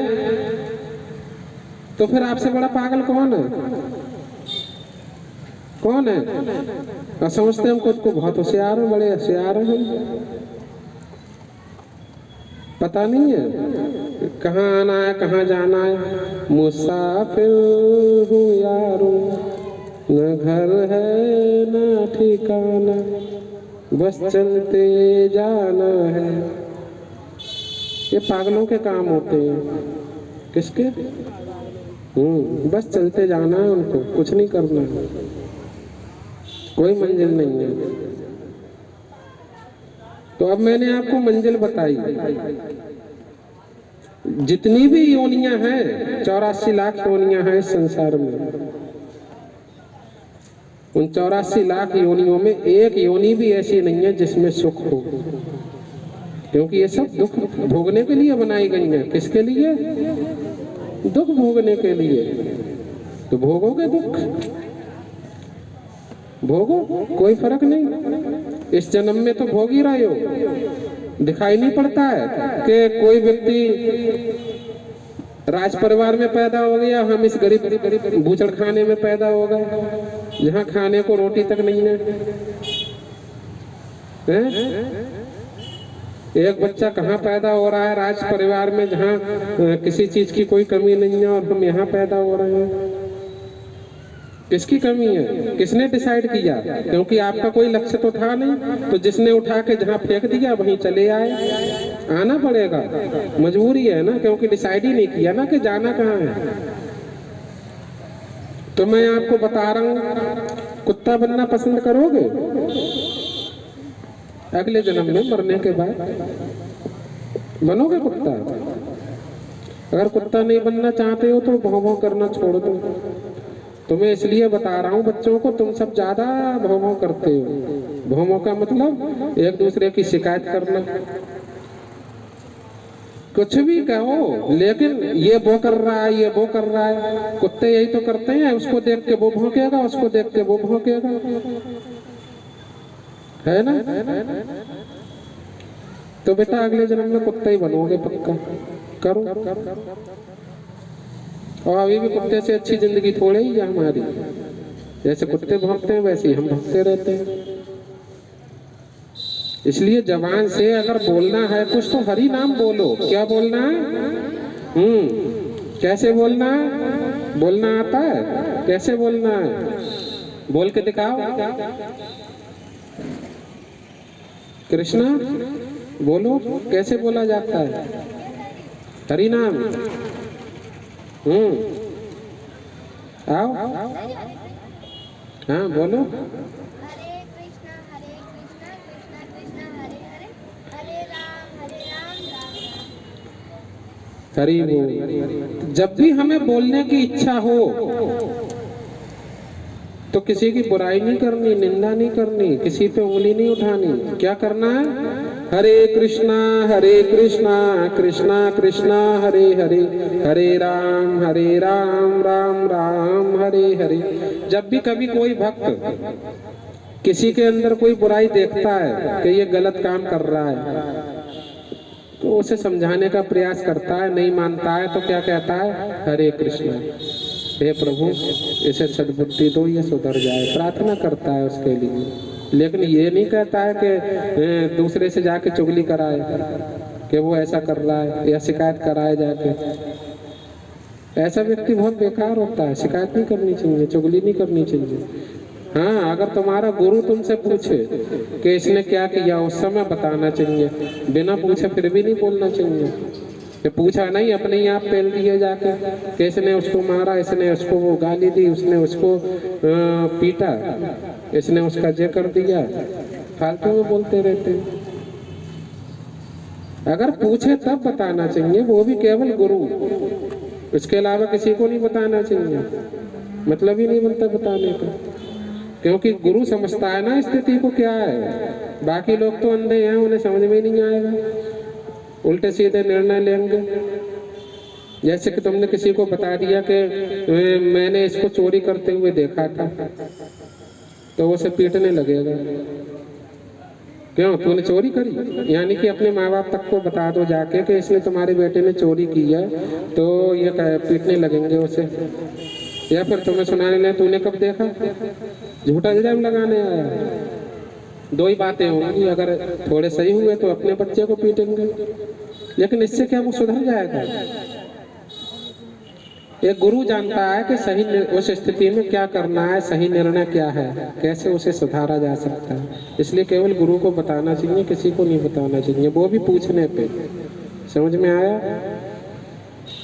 तो फिर आपसे बड़ा पागल कौन है? कौन है? और समझते हम खुद को बहुत होशियार हैं, बड़े होशियार हैं हम, पता नहीं है कहाँ आना है कहाँ जाना है। मुसाफिर हूँ यारो, न घर है न ठिकाना, बस चलते जाना है। ये पागलों के काम होते हैं। किसके? बस चलते जाना है उनको, कुछ नहीं करना है, कोई मंजिल नहीं है। तो अब मैंने आपको मंजिल बताई। जितनी भी योनियां हैं, 84 लाख योनियां हैं इस संसार में, उन 84 लाख योनियों में एक योनि भी ऐसी नहीं है जिसमें सुख हो, क्योंकि ये सब दुख भोगने के लिए बनाई गई हैं। किसके लिए? दुख भोगने के लिए। तो भोगोगे दुख, भोगो, कोई फर्क नहीं। इस जन्म में तो भोग ही रहे हो। दिखाई नहीं पड़ता है कि कोई व्यक्ति राज परिवार में पैदा हो गया, हम इस गरीब बूचड़ खाने में पैदा हो गए जहाँ खाने को रोटी तक नहीं है। एक बच्चा कहाँ पैदा हो रहा है? राज परिवार में, जहाँ किसी चीज की कोई कमी नहीं है, और हम यहाँ पैदा हो रहे हैं। किसकी कमी है? किसने डिसाइड किया? क्योंकि आपका कोई लक्ष्य तो था नहीं, तो जिसने उठा के जहाँ फेंक दिया वहीं चले आए। आना पड़ेगा, मजबूरी है ना, क्योंकि डिसाइड ही नहीं किया ना कि जाना कहाँ है। तो मैं आपको बता रहा हूँ, कुत्ता बनना पसंद करोगे अगले जन्म में मरने के बाद? बनोगे कुत्ता? अगर कुत्ता नहीं बनना चाहते हो तो भौं भौं करना छोड़ दो। तो मैं इसलिए बता रहा हूँ बच्चों को, तुम सब ज्यादा भौं भौं करते हो। भौं भौं का मतलब एक दूसरे की शिकायत करना, कुछ भी कहो, लेकिन ये वो कर रहा है, ये वो कर रहा है। कुत्ते यही तो करते हैं, उसको देख के वो भौंकेगा, उसको देख के वो भौंकेगा, है ना? तो बेटा अगले जन्म में कुत्ता ही बनोगे पक्का, करो। और अभी भी कुत्ते से अच्छी जिंदगी थोड़ी ही है हमारी। जैसे कुत्ते भौंकते हैं वैसे ही हम भौंकते रहते हैं। इसलिए जबान से अगर बोलना है कुछ तो हरि नाम बोलो। क्या बोलना है? कैसे बोलना है? बोलना आता है? कैसे बोलना है? बोल के दिखाओ। कृष्णा बोलो, कैसे बोला जाता है? हरि नाम। आओ, हाँ बोलो। हरे कृष्णा कृष्णा कृष्णा हरे हरे, हरे राम राम राम। हरि बोल। जब भी हमें बोलने की इच्छा हो तो किसी की बुराई नहीं करनी, निंदा नहीं करनी, किसी पे उंगली नहीं उठानी। क्या करना है? हरे कृष्णा कृष्णा कृष्णा हरे हरे, हरे राम राम राम हरे हरे। जब भी कभी कोई भक्त किसी के अंदर कोई बुराई देखता है कि ये गलत काम कर रहा है, तो उसे समझाने का प्रयास करता है, नहीं मानता है तो क्या कहता है? हरे कृष्णा, हे प्रभु इसे सद्बुद्धि दो, ये सुधर जाए, प्रार्थना करता है उसके लिए। लेकिन ये नहीं कहता है कि दूसरे से जाके चुगली कराए कि वो ऐसा कर रहा है, या शिकायत कराए जाके। ऐसा व्यक्ति बहुत बेकार होता है। शिकायत नहीं करनी चाहिए, चुगली नहीं करनी चाहिए। हाँ, अगर तुम्हारा गुरु तुमसे पूछे कि इसने क्या किया, उस समय बताना चाहिए, बिना पूछे फिर भी नहीं बोलना चाहिए। कि पूछा नहीं, अपने ही आप पेल दिए जाके कि इसने उसको मारा, इसने उसको वो गाली दी, उसने उसको पीटा, इसने उसका जे कर दिया, फालतू में बोलते रहते हैं। अगर पूछे तब बताना चाहिए, वो भी केवल गुरु, इसके अलावा किसी को नहीं बताना चाहिए। मतलब ही नहीं बनता बताने का, क्योंकि गुरु समझता है ना स्थिति को क्या है। बाकी लोग तो अंधे हैं, उन्हें समझ में नहीं आएगा, उल्टे सीधे निर्णय लेंगे। जैसे कि तुमने किसी को बता दिया कि मैंने इसको चोरी करते हुए देखा था, तो वो उसे पीटने लगेगा। क्यों? तूने चोरी करी? यानी कि अपने माँ बाप तक को बता दो जाके कि इसने तुम्हारे बेटे ने चोरी की है, तो ये पीटने लगेंगे उसे। या फिर तुम्हें सुनाने लगे, तूने कब देखा? झूठा इल्जाम लगाने आया। दो ही बातें होंगी, अगर थोड़े सही हुए तो अपने बच्चे को पीटेंगे, लेकिन इससे क्या वो सुधर जाएगा? एक गुरु जानता है कि सही उस स्थिति में क्या करना है, सही निर्णय क्या है, कैसे उसे सुधारा जा सकता है। इसलिए केवल गुरु को बताना चाहिए, किसी को नहीं बताना चाहिए, वो भी पूछने पे। समझ में आया?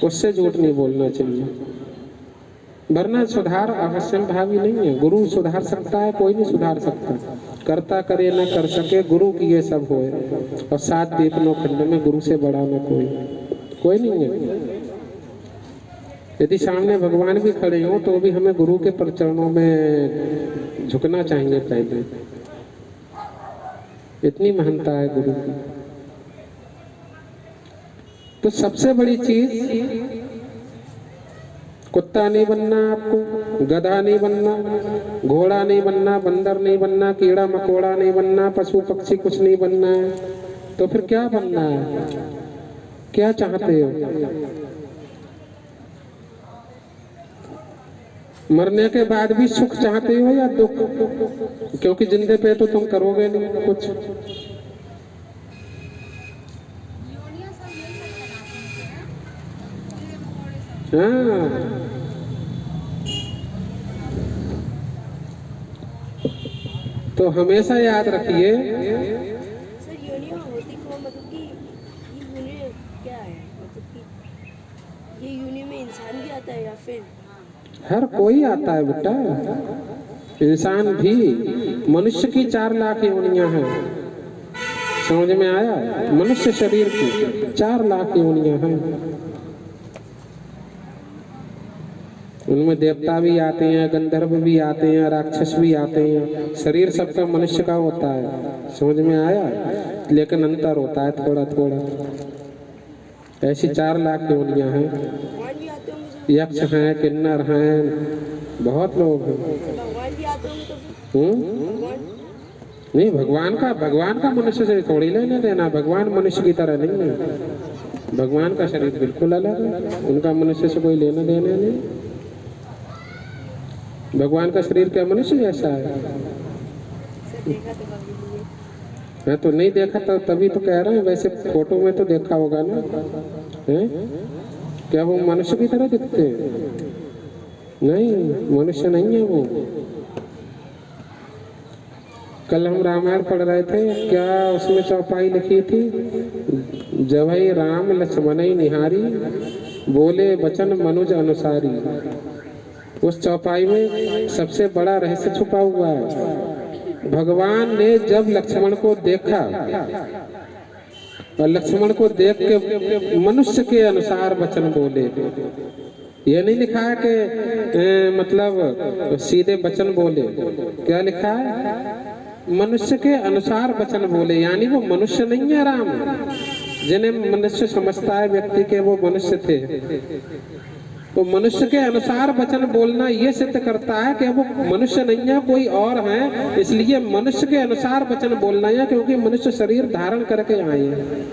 उससे झूठ नहीं बोलना चाहिए, वरना सुधार अवश्य भावी नहीं है। गुरु सुधार सकता है, कोई नहीं सुधार सकता। करता करे न कर सके, गुरु किए सब होए, और सात दीपनों खंड में गुरु से बड़ा न कोई नहीं है। यदि सामने भगवान भी खड़े हों तो भी हमें गुरु के चरणों में झुकना चाहिए पहले। इतनी महानता है गुरु की। तो सबसे बड़ी चीज, कुत्ता नहीं बनना आपको, गधा नहीं बनना, घोड़ा नहीं बनना, बंदर नहीं बनना, कीड़ा मकोड़ा नहीं बनना, पशु पक्षी कुछ नहीं बनना है। तो फिर क्या बनना है? क्या चाहते हो? मरने के बाद भी सुख चाहते हो या दुख? क्योंकि जिंदे पे तो तुम करोगे नहीं कुछ। हाँ, तो हमेशा याद रखिए, सर यूनियन होती को मतलब कि ये यूनियन क्या है, मतलब कि ये यूनियन में इंसान भी आता है या फिर? हर कोई आता है बेटा, इंसान भी। मनुष्य की 4 लाख योनियां हैं। समझ में आया? मनुष्य शरीर की 4 लाख योनियां हैं। उनमें देवता भी आते हैं, गंधर्व भी आते हैं, राक्षस भी आते हैं। शरीर सबका मनुष्य का होता है। समझ में आया? लेकिन अंतर होता है थोड़ा थोड़ा। ऐसी 4 लाख योनियां हैं। भगवान भी आते होंगे? यक्ष हैं, किन्नर हैं, बहुत लोग हैं। भगवान भी आते होंगे तो भगवान? नहीं, भगवान का मनुष्य से थोड़ी लेना देना। भगवान मनुष्य की तरह नहीं है, भगवान का शरीर बिल्कुल अलग है, उनका मनुष्य से कोई लेना देना नहीं। भगवान का शरीर क्या मनुष्य जैसा है? मैं तो नहीं देखा, तो तभी तो कह रहा हूँ। वैसे फोटो में तो देखा होगा ना, है? क्या वो मनुष्य की तरह दिखते हैं? नहीं, मनुष्य नहीं है वो। कल हम रामायण पढ़ रहे थे, क्या उसमें चौपाई लिखी थी? जवै राम लक्ष्मण निहारी, बोले वचन मनुज अनुसारी। उस चौपाई में सबसे बड़ा रहस्य छुपा हुआ है। भगवान ने जब लक्ष्मण को देखा और लक्ष्मण को देख के मनुष्य के अनुसार वचन बोले। ये नहीं लिखा है कि मतलब सीधे वचन बोले, क्या लिखा है? मनुष्य के अनुसार वचन बोले, यानी वो मनुष्य नहीं है राम। जिन्हें मनुष्य समझता है व्यक्ति के, वो मनुष्य थे। तो मनुष्य के अनुसार वचन बोलना ये सिद्ध करता है कि वो मनुष्य नहीं है, कोई और है। इसलिए मनुष्य के अनुसार वचन बोलना है, क्योंकि मनुष्य शरीर धारण करके आए हैं।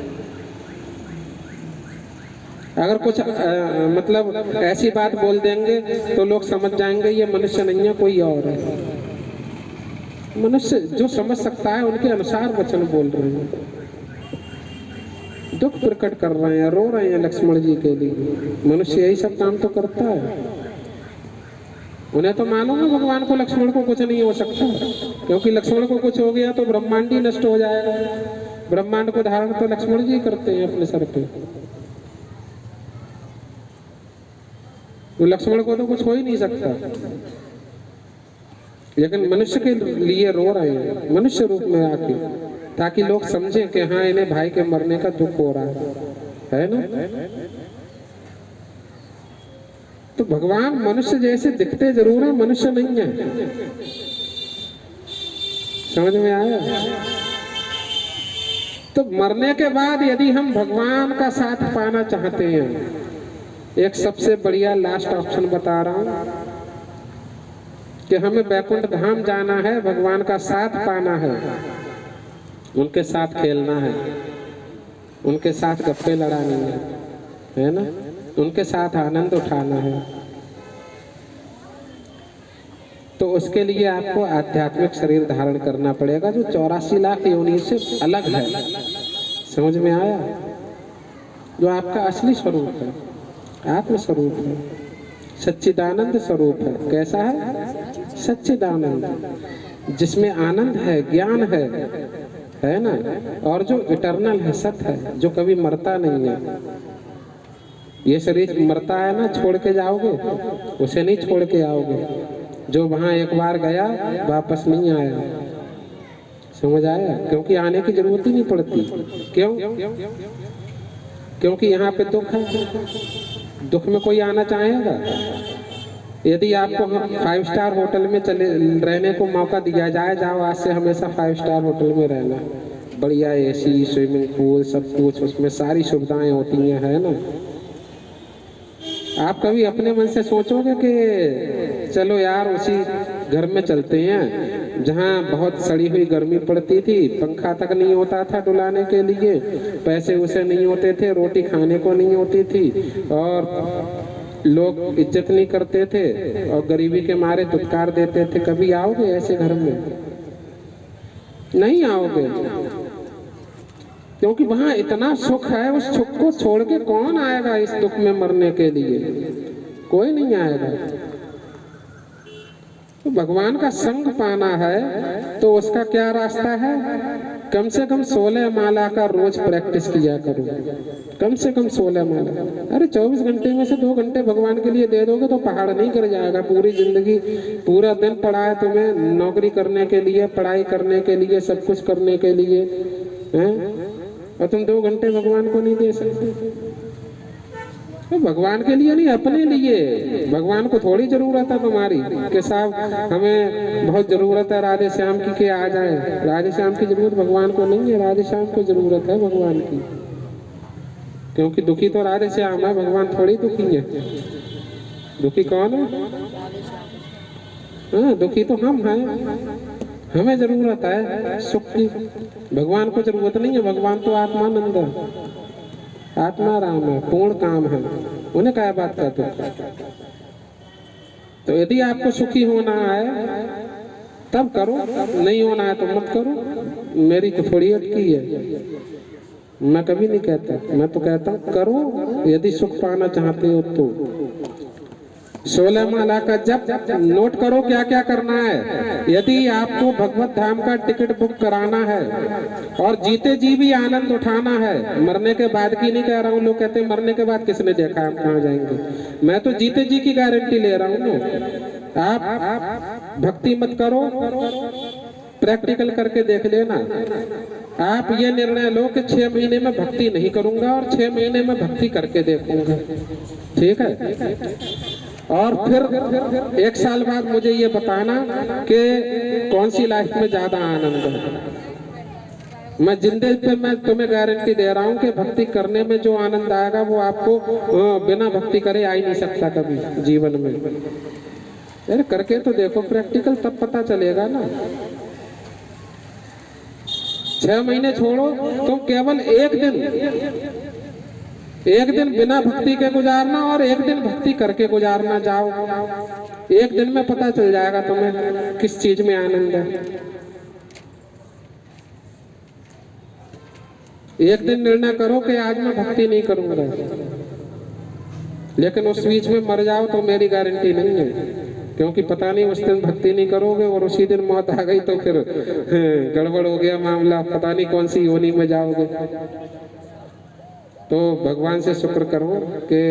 अगर कुछ मतलब ऐसी बात बोल देंगे तो लोग समझ जाएंगे ये मनुष्य नहीं है, कोई और है। मनुष्य जो समझ सकता है उनके अनुसार वचन बोल रहे हैं, दुख प्रकट कर रहे हैं, रो रहे हैं लक्ष्मण जी के लिए। मनुष्य यही सब काम तो करता है। उन्हें तो मालूम है भगवान को, लक्ष्मण को कुछ नहीं हो सकता, क्योंकि लक्ष्मण को कुछ हो गया तो ब्रह्मांड ही नष्ट हो जाएगा। ब्रह्मांड को धारण तो लक्ष्मण जी करते हैं अपने सर पे, तो लक्ष्मण को तो कुछ हो ही नहीं सकता। लेकिन मनुष्य के लिए रो रहे हैं, मनुष्य रूप में आके, ताकि लोग समझें कि हाँ इन्हें भाई के मरने का दुख हो रहा है ना। तो भगवान मनुष्य जैसे दिखते जरूर है, मनुष्य नहीं है। समझ में आया? तो मरने के बाद यदि हम भगवान का साथ पाना चाहते हैं, एक सबसे बढ़िया लास्ट ऑप्शन बता रहा हूं कि हमें वैकुंठ धाम जाना है, भगवान का साथ पाना है, उनके साथ खेलना है, उनके साथ गप्पे लड़ानी है ना, उनके साथ आनंद उठाना है। तो उसके लिए आपको आध्यात्मिक शरीर धारण करना पड़ेगा, जो 84 लाख योनि से अलग है। समझ में आया? जो आपका असली स्वरूप है, आत्म स्वरूप है, सच्चिदानंद स्वरूप है। कैसा है? सच्चिदानंद, जिसमें आनंद है, ज्ञान है ना, और जो इटर्नल है, सत्य है, जो कभी मरता नहीं है। ये शरीर मरता है ना, छोड़ के जाओगे, उसे नहीं छोड़ के आओगे। जो वहां एक बार गया वापस नहीं आया। समझ आया? क्योंकि आने की जरूरत ही नहीं पड़ती। क्यों? क्योंकि यहाँ पे दुख है, दुख में कोई आना चाहेगा? यदि आपको 5 स्टार होटल में चले रहने को मौका दिया जाए, जाओ आज से हमेशा 5 स्टार होटल में रहना, बढ़िया एसी, स्विमिंग पूल, सब कुछ, उसमें सारी सुविधाएं होती हैं, है ना। आप कभी अपने मन से सोचोगे कि चलो यार उसी घर में चलते हैं जहाँ बहुत सड़ी हुई गर्मी पड़ती थी, पंखा तक नहीं होता था डुलाने के लिए, पैसे उसे नहीं होते थे, रोटी खाने को नहीं होती थी, और लोग इज्जत नहीं करते थे, और गरीबी के मारे दुत्कार देते थे। कभी आओगे ऐसे घर में? नहीं आओगे, क्योंकि वहां इतना सुख है। उस सुख को छोड़ के कौन आएगा इस दुख में मरने के लिए? कोई नहीं आएगा। तो भगवान का संग पाना है तो उसका क्या रास्ता है? कम से कम 16 माला का रोज प्रैक्टिस किया करो, कम से कम 16 माला। अरे 24 घंटे में से 2 घंटे भगवान के लिए दे दोगे तो पहाड़ नहीं कर जाएगा। पूरी जिंदगी, पूरा दिन पड़ा है तुम्हें नौकरी करने के लिए, पढ़ाई करने के लिए, सब कुछ करने के लिए, हैं? और तुम 2 घंटे भगवान को नहीं दे सकते। तो भगवान के लिए नहीं, अपने लिए। भगवान को थोड़ी जरूरत है तुम्हारी कि साहब हमें बहुत जरूरत है राधे श्याम की कि आ जाए। राधे श्याम की जरूरत भगवान को नहीं है, राधे श्याम को जरूरत है भगवान की। क्योंकि दुखी तो राधे श्याम है, भगवान थोड़ी दुखी है। दुखी कौन है? हाँ, दुखी तो हम हैं। हमें जरूरत है सुख की, भगवान को जरूरत नहीं है। भगवान तो आत्मानंद है, आत्मा राम है, पूर्ण काम है, उन्हें क्या बात करते हैं। तो यदि आपको सुखी होना है तब करो, नहीं होना है तो मत करो। मेरी तो थोड़ी अटकी है, मैं कभी नहीं कहता, मैं तो कहता हूँ करो यदि सुख पाना चाहते हो तो। 16 माला का जप। नोट करो क्या क्या करना है। यदि आपको भगवत धाम का टिकट बुक कराना है और जीते जी भी आनंद उठाना है, मरने के बाद की नहीं कह रहा हूँ, लोग कहते हैं मरने के बाद किसने देखा हम कहाँ जाएंगे, मैं तो जीते जी की गारंटी ले रहा हूँ ना। आप भक्ति मत करो, प्रैक्टिकल करके देख लेना। आप ये निर्णय लो कि 6 महीने में भक्ति नहीं करूंगा और 6 महीने में भक्ति करके देखूंगा, ठीक है। और फिर 1 साल बाद मुझे ये बताना कि कौन सी लाइफ में ज्यादा आनंद है। मैं जिंदगी पे मैं तुम्हें गारंटी दे रहा हूँ कि भक्ति करने में जो आनंद आएगा वो आपको बिना भक्ति करे आ ही नहीं सकता कभी जीवन में। अरे करके तो देखो प्रैक्टिकल, तब पता चलेगा ना। 6 महीने छोड़ो, तुम केवल एक दिन बिना भक्ति के गुजारना और एक दिन भक्ति करके गुजारना। जाओ, एक दिन में पता चल जाएगा तुम्हें किस चीज में आनंद है। एक दिन निर्णय करो कि आज मैं भक्ति नहीं करूंगा, लेकिन उस बीच में मर जाओ तो मेरी गारंटी नहीं है, क्योंकि पता नहीं उस दिन भक्ति नहीं करोगे और उसी दिन मौत आ गई तो फिर गड़बड़ हो गया मामला, पता नहीं कौन सी योनि में जाओगे। तो भगवान से शुक्र करो कि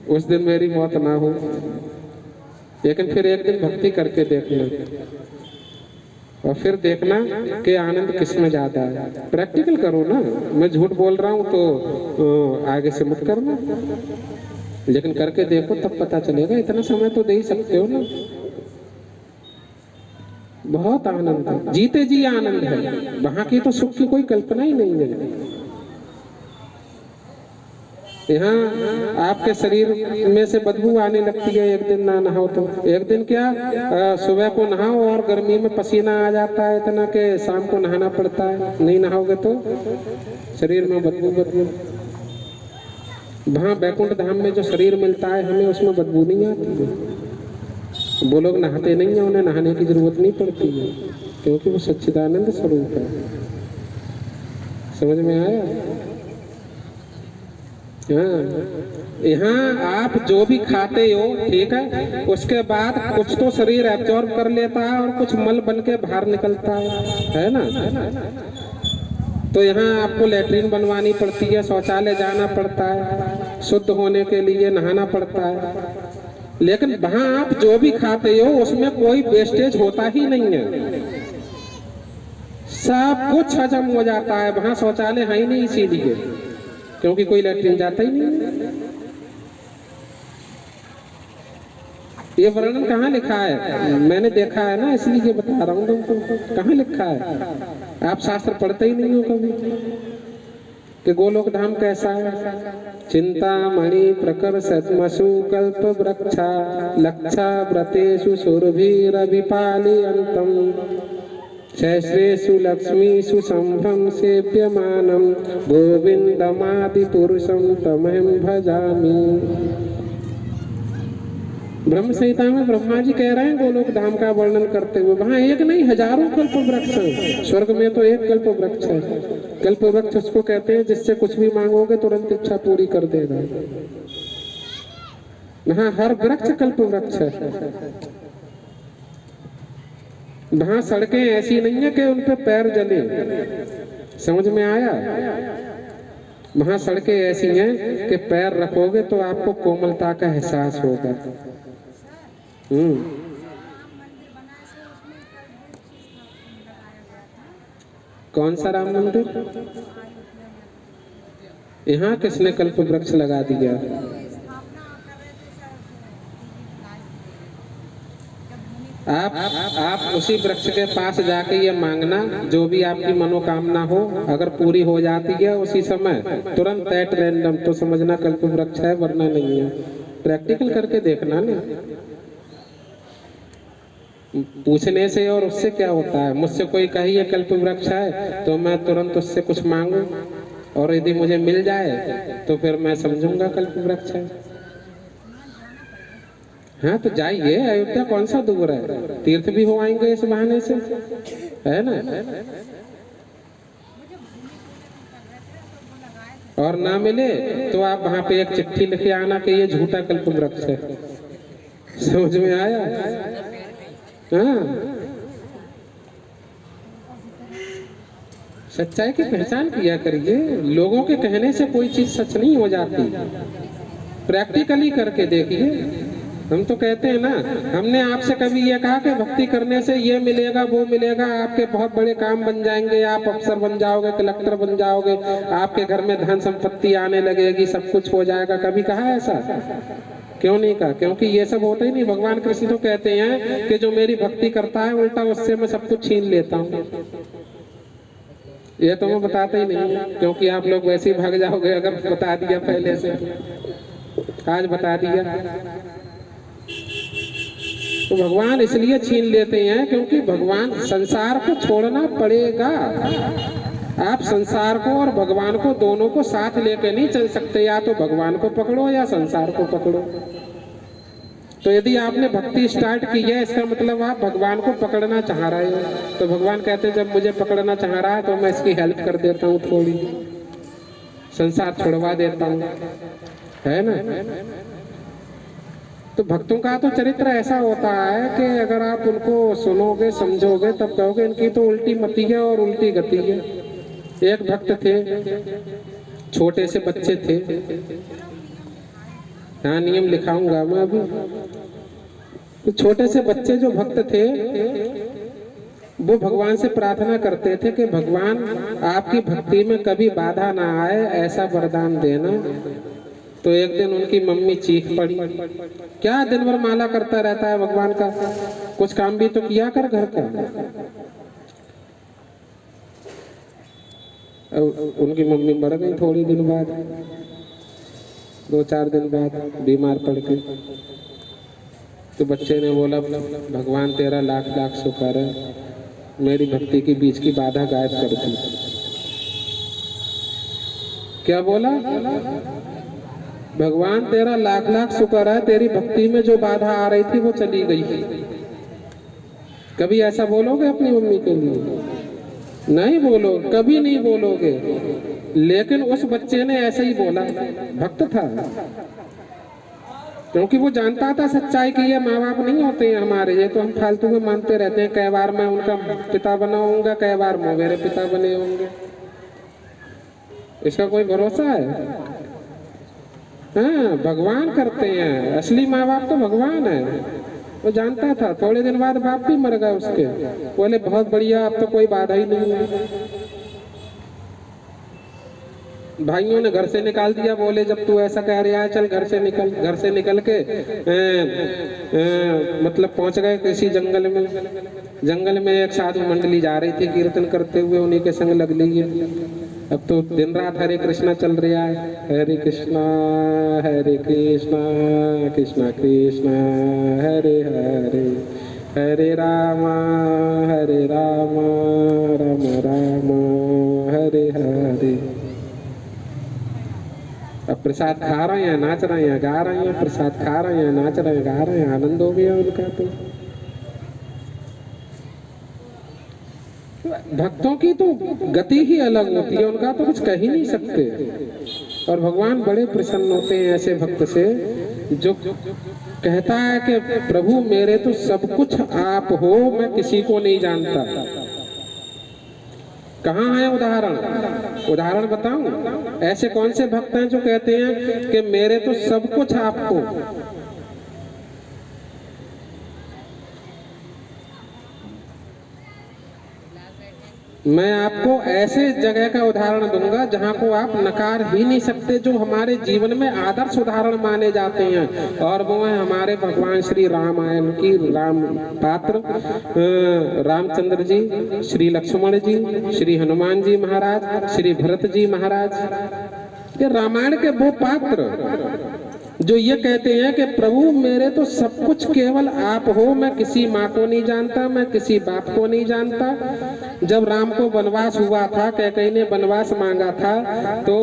उस दिन मेरी मौत ना हो, लेकिन फिर एक दिन भक्ति करके देखना और फिर देखना कि आनंद किस में ज्यादा है। प्रैक्टिकल करो ना, मैं झूठ बोल रहा हूँ तो आगे से मत करना, लेकिन करके देखो तब पता चलेगा। इतना समय तो दे ही सकते हो ना। बहुत आनंद है, जीते जी आनंद है, वहां की तो सुख की कोई कल्पना ही नहीं है। यहाँ आपके शरीर में से बदबू आने लगती है एक दिन ना नहाओ तो। एक दिन क्या, सुबह को नहाओ और गर्मी में पसीना आ जाता है इतना कि शाम को नहाना पड़ता है। नहीं नहाओगे तो शरीर में बदबू। वहाँ बैकुंठ धाम में जो शरीर मिलता है हमें, उसमें बदबू नहीं आती है। वो लोग नहाते नहीं है, उन्हें नहाने की जरूरत नहीं पड़ती है, क्योंकि वो सच्चिदानंद स्वरूप है। समझ में आया? हाँ, यहाँ आप जो भी खाते हो, ठीक है, उसके बाद कुछ तो शरीर एब्जॉर्ब कर लेता है और कुछ मल बन के बाहर निकलता है ना। तो यहाँ आपको लेटरिन बनवानी पड़ती है, शौचालय जाना पड़ता है, शुद्ध होने के लिए नहाना पड़ता है। लेकिन वहाँ आप जो भी खाते हो उसमें कोई वेस्टेज होता ही नहीं है, सब कुछ हजम हो जाता है। वहाँ शौचालय है ही नहीं, इसीलिए, क्योंकि कोई लेटरिन जाता ही नहीं। ये वर्णन कहाँ लिखा है? मैंने देखा है ना, इसलिए बता रहा हूँ तुमको। कहाँ लिखा है? आप शास्त्र पढ़ते ही नहीं हो कभी कि गोलोक धाम कैसा है। चिंतामणि प्रकर सत्मसु कल्प वृक्षा लक्षा व्रतेषु सुरभिरभिपालयन्तम् सहस्रेषु लक्ष्मीषु संभ्रम सेव्यमानं गोविंदमादि पुरुषं तमहं भजामि। ब्रह्म संहिता में ब्रह्मा जी कह रहे हैं गोलोक धाम का वर्णन करते हुए, वहां एक नहीं हजारों कल्प वृक्ष हैं। स्वर्ग में तो एक कल्प वृक्ष है। कल्प वृक्ष उसको कहते हैं जिससे कुछ भी मांगोगे तुरंत इच्छा पूरी कर देगा। वहां हर वृक्ष कल्प वृक्ष है। वहां सड़कें ऐसी नहीं है कि उन पे पैर जले। समझ में आया? वहां सड़कें ऐसी हैं कि पैर रखोगे तो आपको कोमलता का एहसास होगा। कौन सा राम मंदिर? यहाँ किसने कल्प वृक्ष लगा दिया? आप उसी वृक्ष के पास जाके ये मांगना जो भी आपकी मनोकामना हो, अगर पूरी हो जाती है उसी समय तुरंत एट रैंडम, तो समझना कल्प वृक्ष है, वरना नहीं है। प्रैक्टिकल करके देखना ना। पूछने से और उससे क्या होता है? मुझसे कोई कही ये कल्प वृक्ष है तो मैं तुरंत उससे कुछ मांगू, और यदि मुझे मिल जाए तो फिर मैं समझूंगा कल्प वृक्ष है। हाँ तो जाइए, अयोध्या कौन सा दूर है, तीर्थ भी हो आएंगे इस बहाने से, है ना। और ना मिले तो आप वहां पे एक चिट्ठी लिखे आना कि ये झूठा कल्प वृक्ष है। समझ में आया? हाँ, सच्चाई की पहचान किया करिए। लोगों के कहने से कोई चीज सच नहीं हो जाती, प्रैक्टिकली करके देखिए। हम तो कहते हैं ना, हमने आपसे कभी ये कहा कि भक्ति करने से ये मिलेगा वो मिलेगा, आपके बहुत बड़े काम बन जाएंगे, आप अफसर बन जाओगे, कलेक्टर बन जाओगे, आपके घर में धन संपत्ति आने लगेगी, सब कुछ हो जाएगा? कभी कहा ऐसा? क्यों नहीं कहा? क्योंकि ये सब होता ही नहीं। भगवान कृष्ण तो कहते हैं कि जो मेरी भक्ति करता है उल्टा उससे मैं सब कुछ छीन लेता हूँ। ये तो मैं बताता ही नहीं, क्योंकि आप लोग वैसे ही भाग जाओगे अगर बता दिया पहले से। आज बता दिया तो भगवान इसलिए छीन लेते हैं क्योंकि भगवान, संसार को छोड़ना पड़ेगा। आप संसार को और भगवान को दोनों को साथ लेके नहीं चल सकते, या तो भगवान को पकड़ो या संसार को पकड़ो। तो यदि आपने भक्ति स्टार्ट की है, इसका मतलब आप भगवान को पकड़ना चाह रहे हो। तो भगवान कहते हैं जब मुझे पकड़ना चाह रहा है तो मैं इसकी हेल्प कर देता हूँ, थोड़ी संसार छुड़वा देता हूँ, है ना? तो भक्तों का तो चरित्र ऐसा होता है कि अगर आप उनको सुनोगे समझोगे तब कहोगे इनकी तो उल्टी मति है और उल्टी गति है। एक भक्त थे, छोटे से बच्चे थे, हाँ नियम लिखाऊंगा मैं अभी। तो छोटे से बच्चे जो भक्त थे वो भगवान से प्रार्थना करते थे कि भगवान आपकी भक्ति में कभी बाधा ना आए, ऐसा वरदान देना। तो एक दिन उनकी मम्मी चीख पड़ी, क्या दिन भर माला करता रहता है भगवान का, कुछ काम भी तो किया कर घर का। उनकी मम्मी मर गई थोड़ी दिन बाद, 2-4 दिन बाद बीमार पड़ गई। तो बच्चे ने बोला भगवान तेरा लाख लाख शुक्र है, मेरी भक्ति की बीच की बाधा गायब कर दी। क्या बोला? भगवान तेरा लाख लाख शुक्र है, तेरी भक्ति में जो बाधा आ रही थी वो चली गई। कभी ऐसा बोलोगे अपनी मम्मी के लिए? नहीं बोलोगे, कभी नहीं बोलोगे। लेकिन उस बच्चे ने ऐसे ही बोला, भक्त था, क्योंकि वो जानता था सच्चाई की ये माँ बाप नहीं होते हैं हमारे, ये तो हम फालतू में मानते रहते हैं। कई बार मैं उनका पिता बना होऊंगा, कई बार वो मेरे पिता बने होंगे, इसका कोई भरोसा है? हाँ, भगवान करते हैं, असली माँ बाप तो भगवान है। वो जानता था। थोड़े दिन बाद बाप भी मर गए उसके। बोले बहुत बढ़िया, अब तो कोई बाधा ही नहीं है। भाइयों ने घर से निकाल दिया, बोले जब तू ऐसा कह रहा है चल घर से निकल। घर से निकल के मतलब पहुंच गए किसी जंगल में। जंगल में एक साधु मंडली जा रही थी कीर्तन करते हुए, उन्हीं के संग लग ली है। अब तो दिन रात हरे कृष्णा चल रहा है, हरे कृष्णा कृष्णा कृष्णा हरे हरे, हरे राम राम राम हरे हरे। अब प्रसाद खा रहे हैं, नाच रहे हैं, गा रहे हैं, प्रसाद खा रहे हैं, नाच रहे हैं, गा रहे हैं, आनंद हो गया उनका। तो भक्तों की तो गति ही अलग होती है, उनका तो कुछ कह ही नहीं सकते। और भगवान बड़े प्रसन्न होते हैं ऐसे भक्त से जो कहता है कि प्रभु मेरे तो सब कुछ आप हो, मैं किसी को नहीं जानता। कहाँ है उदाहरण? उदाहरण बताऊं? ऐसे कौन से भक्त हैं जो कहते हैं कि मेरे तो सब कुछ आपको। मैं आपको ऐसे जगह का उदाहरण दूंगा जहां को आप नकार ही नहीं सकते, जो हमारे जीवन में आदर्श उदाहरण माने जाते हैं। और वो है हमारे भगवान श्री रामायण की राम पात्र, रामचंद्र जी, श्री लक्ष्मण जी, श्री हनुमान जी महाराज, श्री भरत जी महाराज। ये रामायण के वो पात्र जो ये कहते हैं कि प्रभु मेरे तो सब कुछ केवल आप हो, मैं किसी माँ को नहीं जानता, मैं किसी बाप को नहीं जानता। जब राम को वनवास हुआ था, कैकेयी ने वनवास मांगा था, तो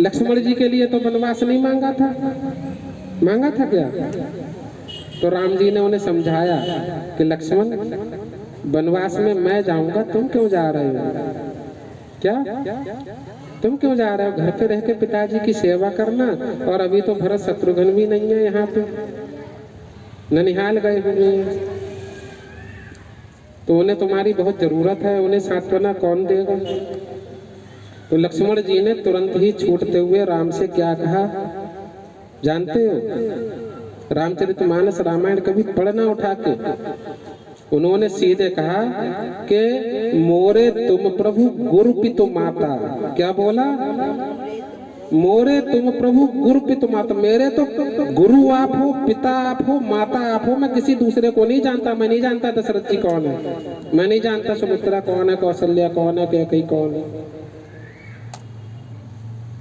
लक्ष्मण जी के लिए तो वनवास नहीं मांगा था। मांगा था क्या? तो राम जी ने उन्हें समझाया कि लक्ष्मण वनवास में मैं जाऊंगा, तुम क्यों जा रहे हो? क्या तुम क्यों जा रहे हो? घर पे रह के पिताजी की सेवा करना। और अभी तो भरत शत्रुघ्न भी नहीं है यहाँ पे, ननिहाल गए हुए हैं, तो उन्हें तुम्हारी बहुत जरूरत है, उन्हें सांत्वना कौन देगा? तो लक्ष्मण जी ने तुरंत ही छूटते हुए राम से क्या कहा जानते हो? रामचरितमानस रामायण कभी पढ़ना उठा के। उन्होंने सीधे कहा कि मोरे तुम प्रभु गुरु पितु माता। क्या बोला? मोरे तुम प्रभु गुरु पितु माता। मेरे तो गुरु आप हो, पिता आप हो, माता आप हो। मैं किसी दूसरे को नहीं जानता। मैं नहीं जानता दशरथ जी कौन है, मैं नहीं जानता सुमित्रा कौन है, कौशल्या कौन है, कैकेयी कौन है।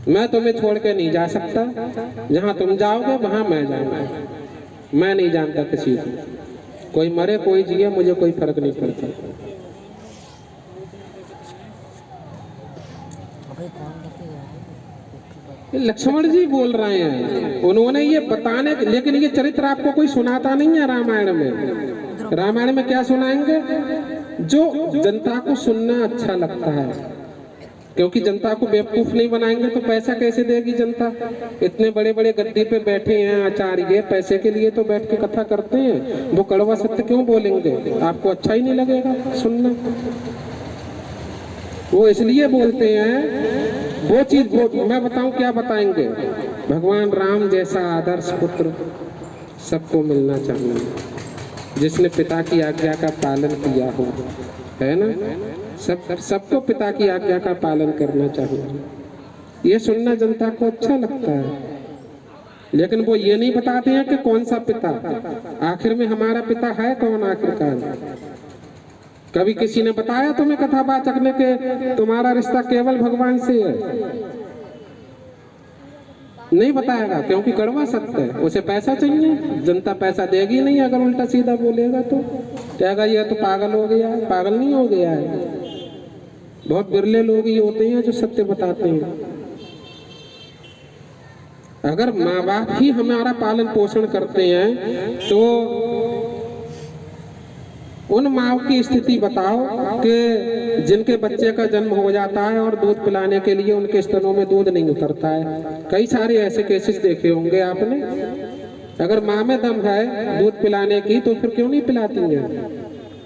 मैं तुम्हें छोड़ के नहीं जा सकता, जहां तुम जाओगे वहां मैं जाऊंगा। मैं नहीं जानता किसी को, कोई मरे कोई जिए मुझे कोई फर्क नहीं पड़ता। लक्ष्मण जी बोल रहे हैं, उन्होंने ये बताने, लेकिन ये चरित्र आपको कोई सुनाता नहीं है रामायण में। रामायण में क्या सुनाएंगे? जो जनता को सुनना अच्छा लगता है, क्योंकि जनता को बेवकूफ नहीं बनाएंगे तो पैसा कैसे देगी जनता? इतने बड़े बड़े गद्दी पे बैठे हैं आचार्य, पैसे के लिए तो बैठ के कथा करते हैं। वो कड़वा सत्य क्यों बोलेंगे? आपको अच्छा ही नहीं लगेगा सुनना। वो इसलिए बोलते हैं वो चीज। मैं बताऊं क्या बताएंगे? भगवान राम जैसा आदर्श पुत्र सबको मिलना चाहिए, जिसने पिता की आज्ञा का पालन किया हो, है ना? सबको पिता की आज्ञा का पालन करना चाहिए। ये सुनना जनता को अच्छा लगता है, लेकिन वो ये नहीं बताते हैं कि कौन सा पिता। आखिर में हमारा पिता है कौन आखिरकार? कभी किसी ने बताया तुम्हें कथावाचक ने कि तुम्हारा रिश्ता केवल भगवान से है? नहीं बताएगा, क्योंकि कड़वा सत्य है। उसे पैसा चाहिए, जनता पैसा देगी नहीं। अगर उल्टा सीधा बोलेगा तो कहेगा ये तो पागल हो गया है। पागल नहीं हो गया है, बहुत बिरले लोग ही होते हैं जो सत्य बताते हैं। अगर माँ बाप ही हमारा पालन पोषण करते हैं तो उन माँ की स्थिति बताओ कि जिनके बच्चे का जन्म हो जाता है और दूध पिलाने के लिए उनके स्तनों में दूध नहीं उतरता है। कई सारे ऐसे केसेस देखे होंगे आपने। अगर माँ में दम है दूध पिलाने की तो फिर क्यों नहीं पिलाती हैं?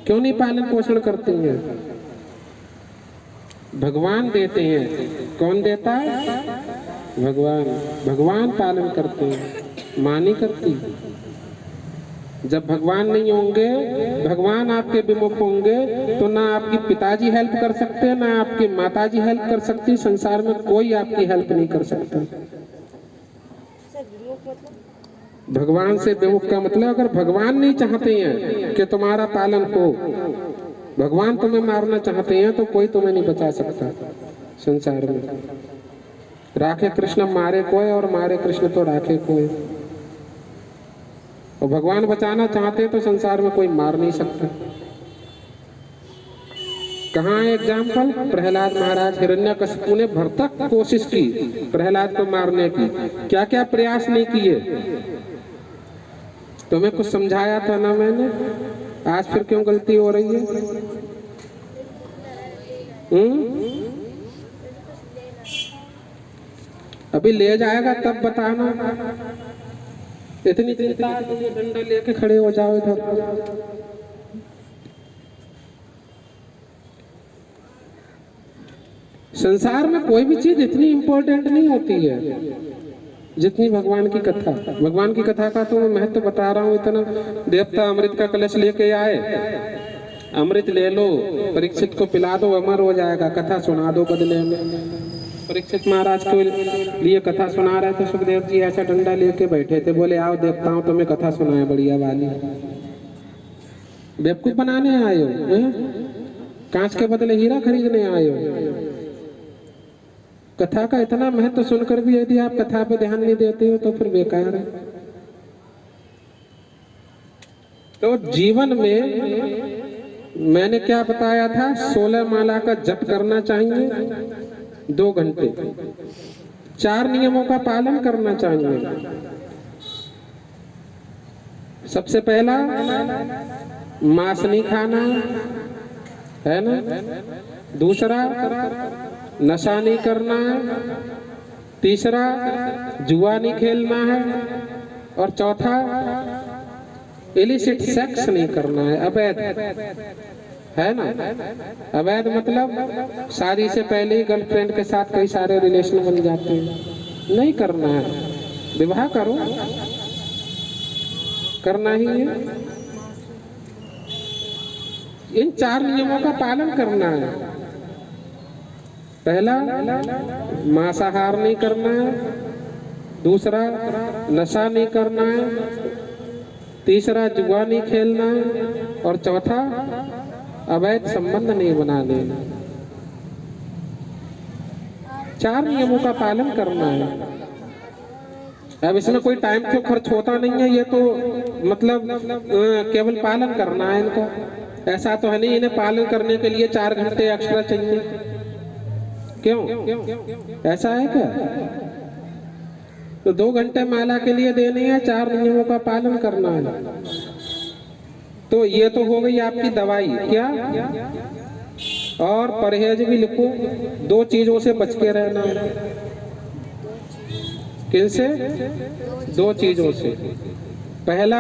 क्यों नहीं पालन पोषण करती हैं? भगवान देते हैं। कौन देता है? भगवान। भगवान पालन करते हैं, माँ नहीं करती। जब भगवान नहीं होंगे, भगवान आपके विमुख होंगे, तो ना आपकी पिताजी हेल्प कर सकते, ना आपकी माताजी हेल्प कर सकती। संसार में कोई आपकी हेल्प नहीं कर सकता। भगवान से विमुख का मतलब, अगर भगवान नहीं चाहते हैं कि तुम्हारा पालन हो, भगवान तुम्हें मारना चाहते हैं, तो कोई तुम्हें नहीं बचा सकता संसार में। राखे कृष्ण मारे कोई, और मारे कृष्ण तो राखे कोई। और भगवान बचाना चाहते हैं तो संसार में कोई मार नहीं सकता। कहाँ है एग्जाम्पल? प्रहलाद महाराज। हिरण्यकशिपु ने भरतक कोशिश की प्रहलाद को मारने की, क्या क्या प्रयास नहीं किए। तुम्हें कुछ समझाया था ना मैंने? आज फिर क्यों गलती हो रही है? अभी ले जाएगा तब बताना। इतनी चिंता के लिए डंडा लेके खड़े हो जाओ इधर। संसार में कोई भी चीज इतनी इंपॉर्टेंट नहीं होती है जितनी भगवान की कथा। भगवान की कथा का तो मैं महत्व बता रहा हूँ इतना। देवता अमृत का कलश लेके आए, अमृत ले लो, परीक्षित को पिला दो, अमर हो जाएगा। कथा सुना दो बदले में। परीक्षित महाराज के लिए कथा सुना रहे थे, सुखदेव जी ऐसा डंडा लेके बैठे थे। बोले आओ देवताओं तुम्हें कथा सुनाए बढ़िया वाली। बेवकूफ बनाने आए हो? कांच के बदले हीरा खरीदने आए हो? कथा का इतना महत्व सुनकर भी यदि आप कथा पे ध्यान नहीं देते हो तो फिर बेकार है। तो जीवन में मैंने क्या बताया था? 16 माला का जप करना चाहिए 2 घंटे। 4 नियमों का पालन करना चाहिए। सबसे पहला, मांस नहीं खाना, है ना? दूसरा, नशा नहीं करना है, तीसरा जुआ नहीं खेलना है, और चौथा इलिसिट सेक्स नहीं करना है, अवैध, है ना। अवैध मतलब शादी से पहले ही गर्लफ्रेंड के साथ कई सारे रिलेशन बन जाते हैं, नहीं करना है। विवाह करो, करना ही है। इन 4 नियमों का पालन करना है। पहला, मांसाहार नहीं करना है, दूसरा नशा नहीं करना है, तीसरा जुआ नहीं खेलना है, और चौथा अवैध संबंध नहीं बनाने। 4 नियमों का पालन करना है। अब इसमें कोई टाइम तो खर्च होता नहीं है, ये तो मतलब केवल पालन करना है इनका। ऐसा तो है नहीं इन्हें पालन करने के लिए 4 घंटे एक्स्ट्रा चाहिए, क्यों? ऐसा है क्या? तो 2 घंटे माला के लिए देने हैं, 4 नियमों का पालन करना है। तो ये तो हो गई आपकी दवाई, क्या? और परहेज भी लिखो, 2 चीजों से बच के रहना है। किनसे? 2 चीजों से। पहला,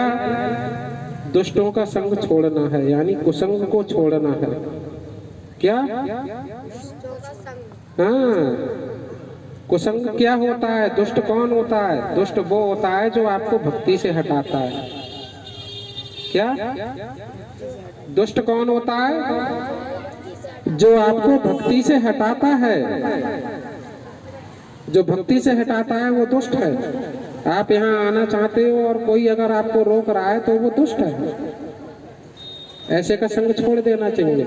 दुष्टों का संग छोड़ना है, यानी कुसंग को छोड़ना है। क्या? हाँ, कुसंग क्या होता है? दुष्ट कौन होता है? दुष्ट वो होता है जो आपको भक्ति से हटाता है। क्या? दुष्ट कौन होता है? जो आपको भक्ति से हटाता है। जो भक्ति से हटाता है वो दुष्ट है। आप यहाँ आना चाहते हो और कोई अगर आपको रोक रहा है तो वो दुष्ट है। ऐसे का संग छोड़ देना चाहिए।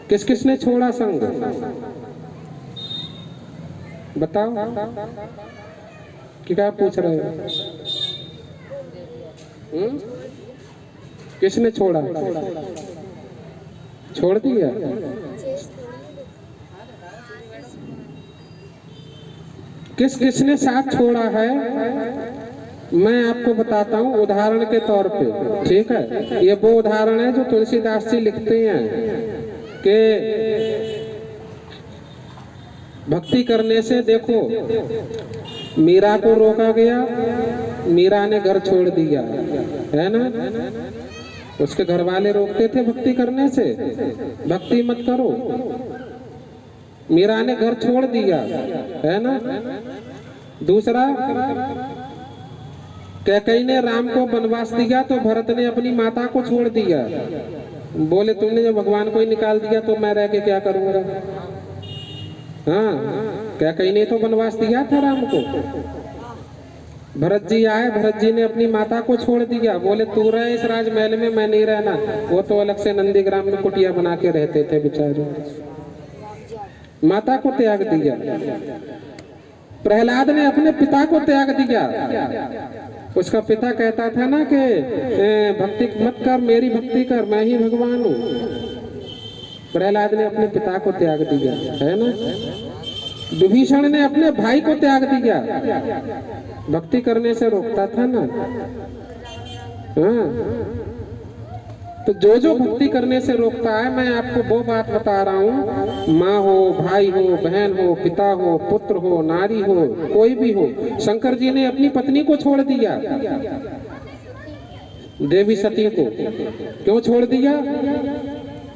किस किस ने छोड़ा संग? बताओ, क्या पूछ रहे हो? किसने छोड़ा? छोड़ दिया? किस किसने साथ छोड़ा है मैं आपको बताता हूँ उदाहरण के तौर पे, ठीक है। ये वो उदाहरण है जो तुलसीदास जी लिखते हैं कि भक्ति करने से देखो मीरा को रोका गया, मीरा ने घर छोड़ दिया, है ना। उसके घर वाले रोकते थे भक्ति करने से, भक्ति मत करो। मीरा ने घर छोड़ दिया, है ना। दूसरा, कैकेयी ने राम को वनवास दिया तो भरत ने अपनी माता को छोड़ दिया। बोले तुमने जब भगवान को ही निकाल दिया तो मैं रह के क्या करूंगा। हाँ, कैकेयी ने तो वनवास दिया था राम को। भरत जी आए, भरत जी ने अपनी माता को छोड़ दिया। बोले तू रहे इस राजमहल में, मैं नहीं रहना। वो तो अलग से नंदीग्राम में कुटिया बना के रहते थे बेचारे। माता को त्याग दिया। प्रहलाद ने अपने पिता को त्याग दिया। उसका पिता कहता था ना कि भक्ति मत कर, मेरी भक्ति कर, मैं ही भगवान हूँ। प्रहलाद ने अपने पिता को त्याग दिया, है ना। विभीषण ने अपने भाई को त्याग दिया, भक्ति करने से रोकता था ना। हाँ, तो जो जो भक्ति करने से रोकता है, मैं आपको वो बात बता रहा हूँ। माँ हो, भाई हो, बहन हो, पिता हो, पुत्र हो, नारी हो, कोई भी हो। शंकर जी ने अपनी पत्नी को छोड़ दिया, देवी सती को। क्यों छोड़ दिया?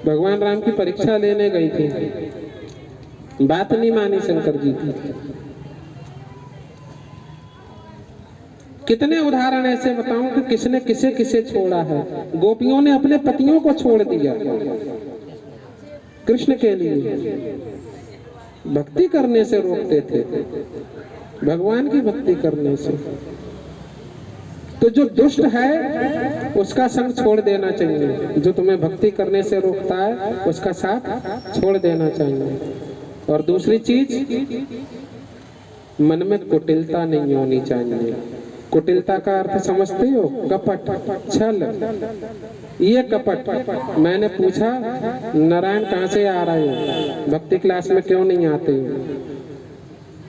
भगवान राम की परीक्षा लेने गई थी, बात नहीं मानी शंकर जी की। कितने उदाहरण ऐसे बताऊं कि किसने किसे किसे छोड़ा है। गोपियों ने अपने पतियों को छोड़ दिया कृष्ण के लिए, भक्ति करने से रोकते थे, भगवान की भक्ति करने से। तो जो दुष्ट है उसका संग छोड़ देना चाहिए, जो तुम्हें भक्ति करने से रोकता है उसका साथ छोड़ देना चाहिए। और दूसरी चीज, मन में कुटिलता नहीं होनी चाहिए। कुटिलता का अर्थ समझते हो? कपट, छल। ये कपट। मैंने पूछा नारायण कहाँ से आ रहे हो, भक्ति क्लास में क्यों नहीं आते हो?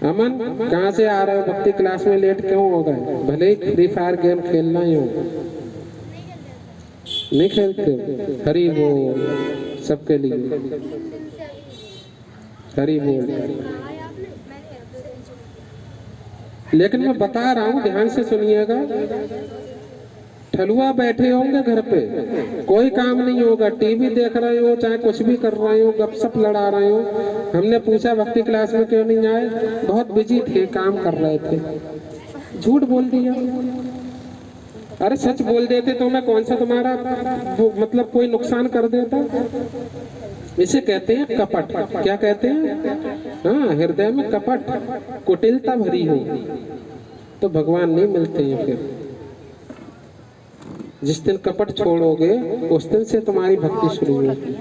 अमन कहाँ से आ रहे हो, भक्ति क्लास में लेट क्यों हो गए? भले ही फ्री फायर गेम खेलना ही हो, नहीं खेलते? हरि बोल सबके लिए। हरी बोल। लेकिन मैं बता रहा हूँ, ध्यान से सुनिएगा। ठलुआ बैठे होंगे घर पे, कोई काम नहीं होगा, टीवी देख रहे हो, चाहे कुछ भी कर रहे हो, गपशप लड़ा रहे हो। हमने पूछा भक्ति क्लास में क्यों नहीं आए, बहुत बिजी थे, काम कर रहे थे। झूठ बोल दिया। अरे सच बोल देते तो मैं कौन सा तुम्हारा मतलब कोई नुकसान कर देता। इसे कहते हैं कपट। क्या कहते हैं? हाँ, हृदय में कपट, कुटिलता भरी हो तो भगवान नहीं मिलते हैं। फिर जिस दिन कपट छोड़ोगे उस दिन से तुम्हारी भक्ति शुरू होगी।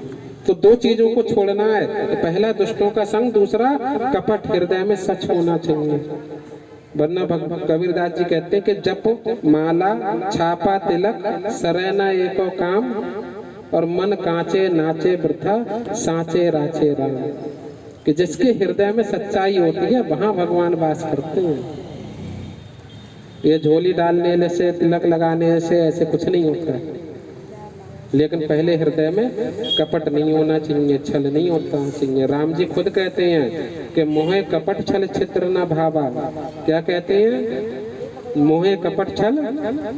तो दो चीजों को छोड़ना है, पहला दुष्टों का संग, दूसरा कपट। हृदय में सच होना चाहिए, वरना कबीरदास जी कहते हैं कि जप माला छापा तिलक सरैना एको काम, और मन कांचे नाचे वृथा सांचे राचे राम। कि जिसके हृदय में सच्चाई होती है वहां भगवान वास करते हैं। ये झोली डालने से, तिलक लगाने से ऐसे कुछ नहीं होता है। लेकिन पहले हृदय में कपट नहीं होना चाहिए, छल नहीं होता चाहिए। राम जी खुद कहते हैं कि मोहे कपट छल छिद्र न भावा। क्या कहते हैं? मोहे कपट छल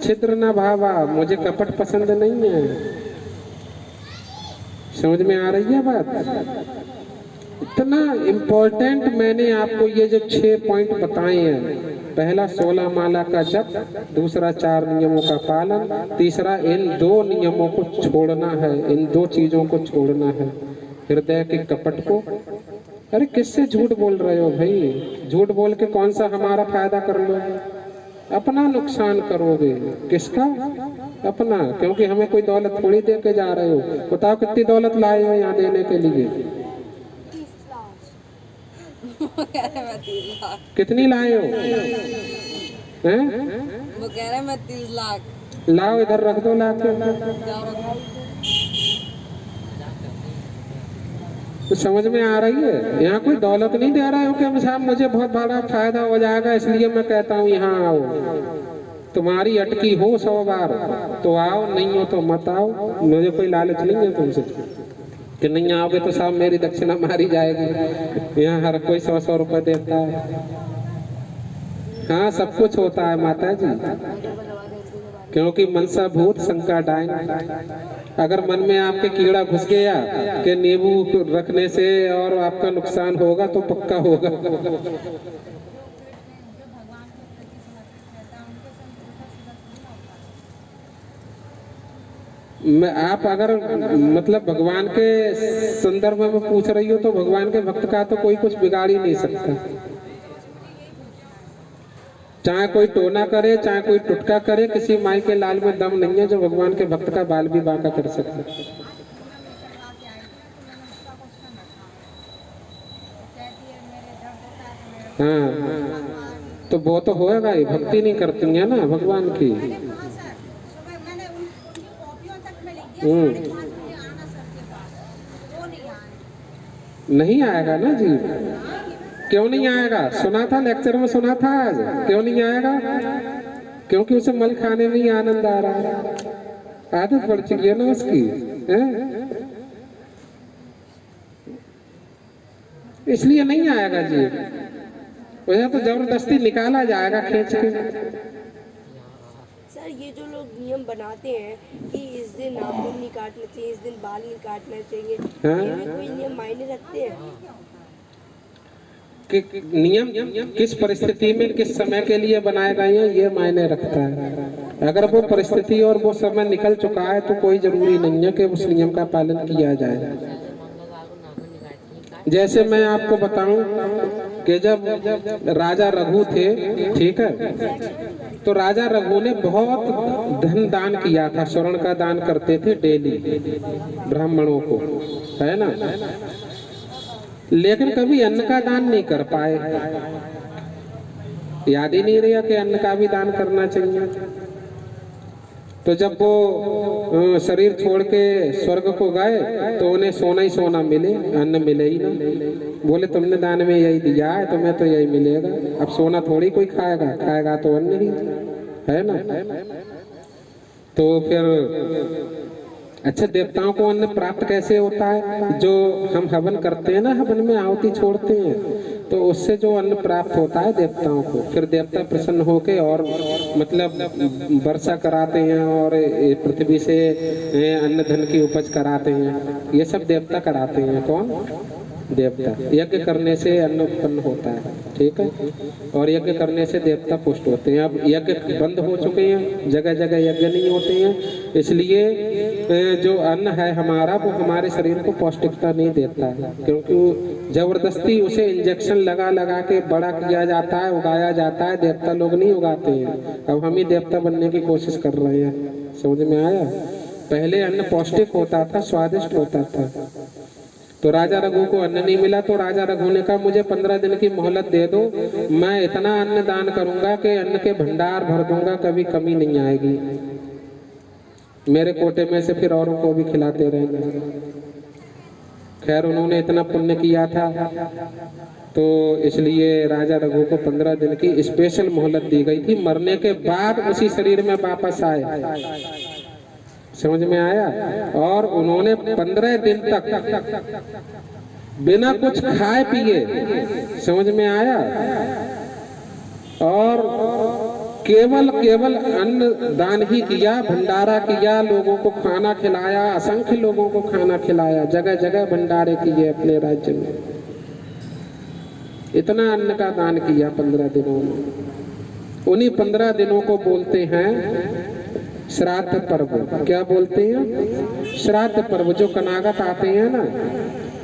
छिद्र न भावा, मुझे कपट पसंद नहीं है। समझ में आ रही है बात? इतना इम्पोर्टेंट मैंने आपको ये जो 6 पॉइंट बताए हैं। पहला 16 माला का जप, दूसरा 4 नियमों का पालन, तीसरा इन 2 नियमों को छोड़ना है, इन 2 चीजों को छोड़ना है, हृदय के कपट को। अरे किससे झूठ बोल रहे हो भाई? झूठ बोल के कौन सा हमारा फायदा कर लो? अपना नुकसान करोगे। किसका? अपना। क्योंकि हमें कोई दौलत थोड़ी दे के जा रहे हो। बताओ कितनी दौलत लाए हो यहाँ देने के लिए? कितनी लाए हो? हैं? वो कह रहे मैं 30 लाख। लाओ, इधर रख दो ला के। तो समझ में आ रही है? यहाँ कोई दौलत नहीं दे रहा है कि साहब मुझे बहुत बड़ा फायदा हो जाएगा इसलिए मैं कहता हूँ यहाँ आओ। तुम्हारी अटकी हो 100 बार तो आओ, नहीं हो तो मत आओ। मुझे कोई लालच नहीं है तुमसे कि नहीं आओगे तो साहब मेरी दक्षिणा मारी जाएगी। यहाँ हर कोई 100-100 रुपए देता है। हाँ, सब कुछ होता है माता जी, क्योंकि मनसा भूत शंका डाइन। अगर मन में आपके कीड़ा घुस गया कि नींबू रखने से और आपका नुकसान होगा तो पक्का होगा। मैं आप अगर मतलब भगवान के संदर्भ में पूछ रही हो तो भगवान के भक्त का तो कोई कुछ बिगाड़ ही नहीं सकता। चाहे कोई टोना करे, चाहे कोई टुटका करे, किसी माई के लाल में दम नहीं है जो भगवान के भक्त का बाल भी बांका कर सकता। हाँ, तो वो तो होएगा ही, भक्ति नहीं करती है ना भगवान की। नहीं आएगा ना जी। क्यों नहीं आएगा? सुना था लेक्चर में, सुना था आज। क्यों नहीं आएगा? क्योंकि उसे मल खाने में ही आनंद आ रहा है, आदत पड़ चुकी है ना उसकी, है? इसलिए नहीं आएगा जी। वैसे तो जबरदस्ती निकाला जाएगा खींच के। सर ये जो लोग नियम बनाते हैं कि इस दिन नाखून नहीं काटना चाहिए, इस दिन बाल नहीं काटना चाहिए, ये कोई नियम मायने रखते हैं? कि नियम किस परिस्थिति में किस समय के लिए बनाए गए हैं ये मायने रखता है। अगर वो परिस्थिति और वो समय निकल चुका है तो कोई जरूरी नहीं है कि उस नियम का पालन किया जाए। जैसे मैं आपको बताऊं कि जब राजा रघु थे, ठीक है, तो राजा रघु ने बहुत धन दान किया था, स्वर्ण का दान करते थे डेली ब्राह्मणों को, है ना। लेकिन कभी अन्न का दान नहीं कर पाए। याद ही नहीं रहा कि अन्न का भी दान करना चाहिए। तो जब वो शरीर छोड़ के स्वर्ग को गए तो उन्हें सोना ही सोना मिले, अन्न मिले ही ना। बोले तुमने दान में यही दिया है, तुम्हें तो यही मिलेगा। अब सोना थोड़ी कोई खाएगा, खाएगा तो अन्न ही, है ना। तो फिर अच्छा, देवताओं को अन्न प्राप्त कैसे होता है? जो हम हवन करते हैं ना, हवन में आहुति छोड़ते हैं, तो उससे जो अन्न प्राप्त होता है देवताओं को, फिर देवता प्रसन्न होके और मतलब वर्षा कराते हैं और पृथ्वी से अन्न धन की उपज कराते हैं। ये सब देवता कराते हैं। कौन? देवता। यज्ञ करने से अन्न उत्पन्न होता है, ठीक है, और यज्ञ करने से देवता पुष्ट होते हैं। अब यज्ञ बंद हो चुके हैं, जगह जगह यज्ञ नहीं होते हैं, इसलिए जो अन्न है हमारा वो हमारे शरीर को पौष्टिकता नहीं देता है, क्योंकि जबरदस्ती उसे इंजेक्शन लगा लगा के बड़ा किया जाता है, उगाया जाता है। देवता लोग नहीं उगाते हैं। अब हम ही देवता बनने की कोशिश कर रहे हैं। समझ में आया? पहले अन्न पौष्टिक होता था, स्वादिष्ट होता था। तो राजा रघु को अन्न नहीं मिला, तो राजा रघु ने कहा मुझे 15 दिन की मोहलत दे दो, मैं इतना अन्न दान करूंगा कि अन्न के भंडार भर दूंगा, कभी कमी नहीं आएगी, मेरे कोटे में से फिर औरों को भी खिलाते रहेंगे। खैर उन्होंने इतना पुण्य किया था, तो इसलिए राजा रघु को 15 दिन की स्पेशल मोहलत दी गई थी। मरने के बाद उसी शरीर में वापस आए। समझ में आया? और उन्होंने 15 दिन तक बिना कुछ खाए पिए, समझ में आया, और केवल अन्न दान ही किया, भंडारा किया, लोगों को खाना खिलाया, असंख्य लोगों को खाना खिलाया, जगह जगह भंडारे किए अपने राज्य में। इतना अन्न का दान किया 15 दिनों में। उन्हीं 15 दिनों को बोलते हैं श्राद्ध पर्व। क्या बोलते हैं? श्राद्ध पर्व। जो कनागत आते हैं ना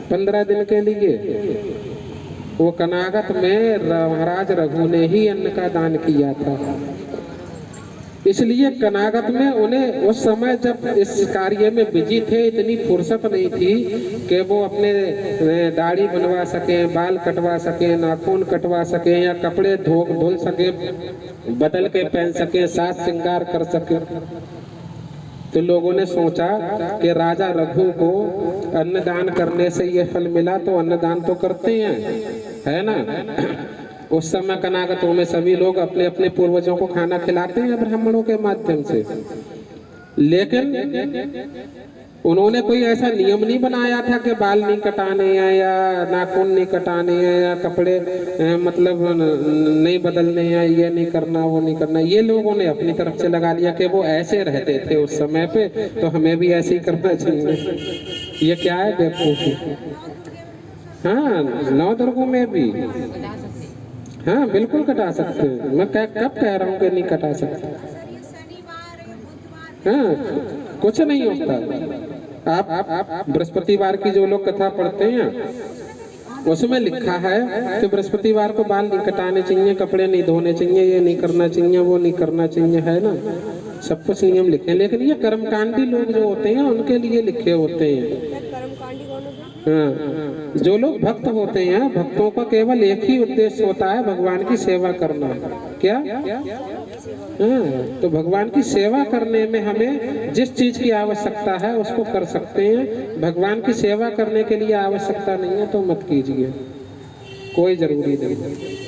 15 दिन के लिए, वो कनागत में महाराज रघु ने ही अन्न का दान किया था। इसलिए कनागत में उन्हें उस समय जब इस कार्य में बिजी थे, इतनी फुर्सत नहीं थी कि वो अपने दाढ़ी बनवा सकें, बाल कटवा सकें, नाखून कटवा सकें, या कपड़े धुल सकें, बदल के पहन सकें, साज श्रृंगार कर सकें। तो लोगों ने सोचा कि राजा रघु को अन्नदान करने से ये फल मिला, तो अन्नदान तो करते हैं, है ना। उस समय कनागतों में सभी लोग अपने अपने पूर्वजों को खाना खिलाते हैं ब्राह्मणों के माध्यम से, लेकिन उन्होंने कोई ऐसा नियम नहीं बनाया था कि बाल नहीं कटाने हैं, या नाखून नहीं कटाने हैं, या कपड़े मतलब नहीं बदलने हैं, ये नहीं करना, वो नहीं करना। ये लोगों ने अपनी तरफ से लगा लिया कि वो ऐसे रहते थे उस समय पे, तो हमें भी ऐसे ही करना चाहिए। ये क्या है बेवकूफी? हाँ, 9 दुर्गों में भी, हाँ बिल्कुल कटा सकते हैं। मैं कब कह रहा हूँ कि नहीं कटा सकते? हाँ, कुछ नहीं होता। आप बृहस्पतिवार की जो लोग कथा पढ़ते हैं, उसमें लिखा है कि बृहस्पतिवार को बाल नहीं कटाने चाहिए, कपड़े नहीं धोने चाहिए, ये नहीं करना चाहिए, वो नहीं करना चाहिए, है ना। सब कुछ नियम लिखे हैं, लेकिन ये कर्मकांडी लोग जो होते हैं उनके लिए लिखे होते हैं। हाँ, जो लोग भक्त होते हैं, भक्तों का केवल एक ही उद्देश्य होता है, भगवान की सेवा करना। क्या? हाँ, तो भगवान की सेवा करने में हमें जिस चीज की आवश्यकता है उसको कर सकते हैं। भगवान की सेवा करने के लिए आवश्यकता नहीं है तो मत कीजिए, कोई जरूरी नहीं है।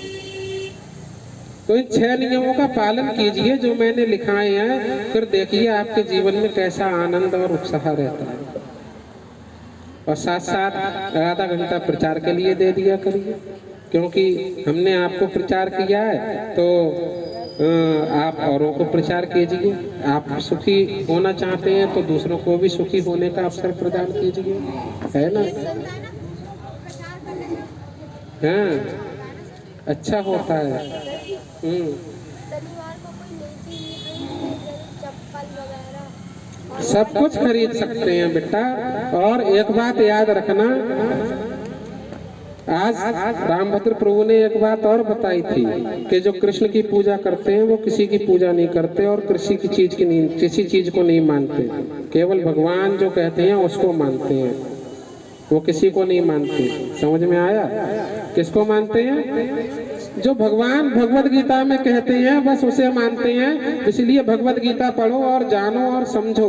तो इन 6 नियमों का पालन कीजिए जो मैंने लिखाए हैं, फिर देखिए आपके जीवन में कैसा आनंद और उत्साह रहता है। और साथ साथ आधा घंटा प्रचार के लिए दे दिया करिए, क्योंकि हमने आपको प्रचार किया है तो आप औरों को प्रचार कीजिए। आप सुखी होना चाहते हैं तो दूसरों को भी सुखी होने का अवसर प्रदान कीजिए, है ना। हाँ, अच्छा होता है। सब कुछ खरीद सकते हैं बेटा। और एक बात याद रखना, आज रामभद्र प्रभु ने एक बात और बताई थी कि जो कृष्ण की पूजा करते हैं वो किसी की पूजा नहीं करते और किसी चीज को नहीं मानते, केवल भगवान जो कहते हैं उसको मानते हैं, वो किसी को नहीं मानते। समझ में आया? किसको मानते हैं? जो भगवान भगवत गीता में कहते हैं बस उसे मानते हैं। इसलिए भगवत गीता पढ़ो और जानो और समझो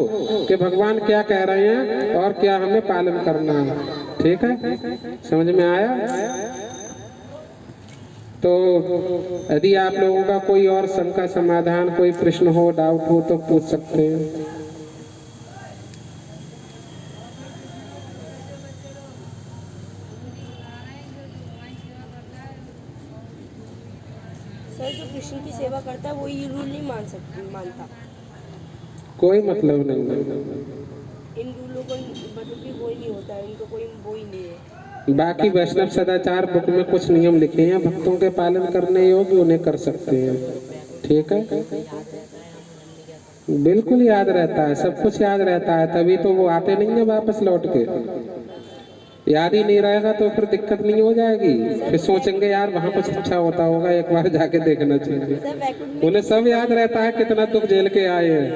कि भगवान क्या कह रहे हैं और क्या हमें पालन करना है। ठीक है, समझ में आया? तो यदि आप लोगों का कोई और शंका समाधान, कोई प्रश्न हो, डाउट हो तो पूछ सकते हैं। सर जो कृष्ण की सेवा करता है वो ये रूल नहीं मानता। कोई मतलब नहीं। इन रूलों को मतलब कि वो ही नहीं होता है, इनको कोई वो ही नहीं है। बाकी वैष्णव सदाचार बुक में कुछ नियम लिखे हैं, भक्तों के पालन करने योग्य, उन्हें कर सकते हैं। ठीक है, बिल्कुल याद रहता है, सब कुछ याद रहता है, तभी तो वो आते नहीं है वापस लौट के। याद ही नहीं रहेगा तो फिर दिक्कत नहीं हो जाएगी, फिर सोचेंगे यार वहाँ कुछ अच्छा होता होगा, एक बार जाके देखना चाहिए। सर वैकुंठ में उन्हें सब याद रहता है कितना दुख झेल के आए हैं,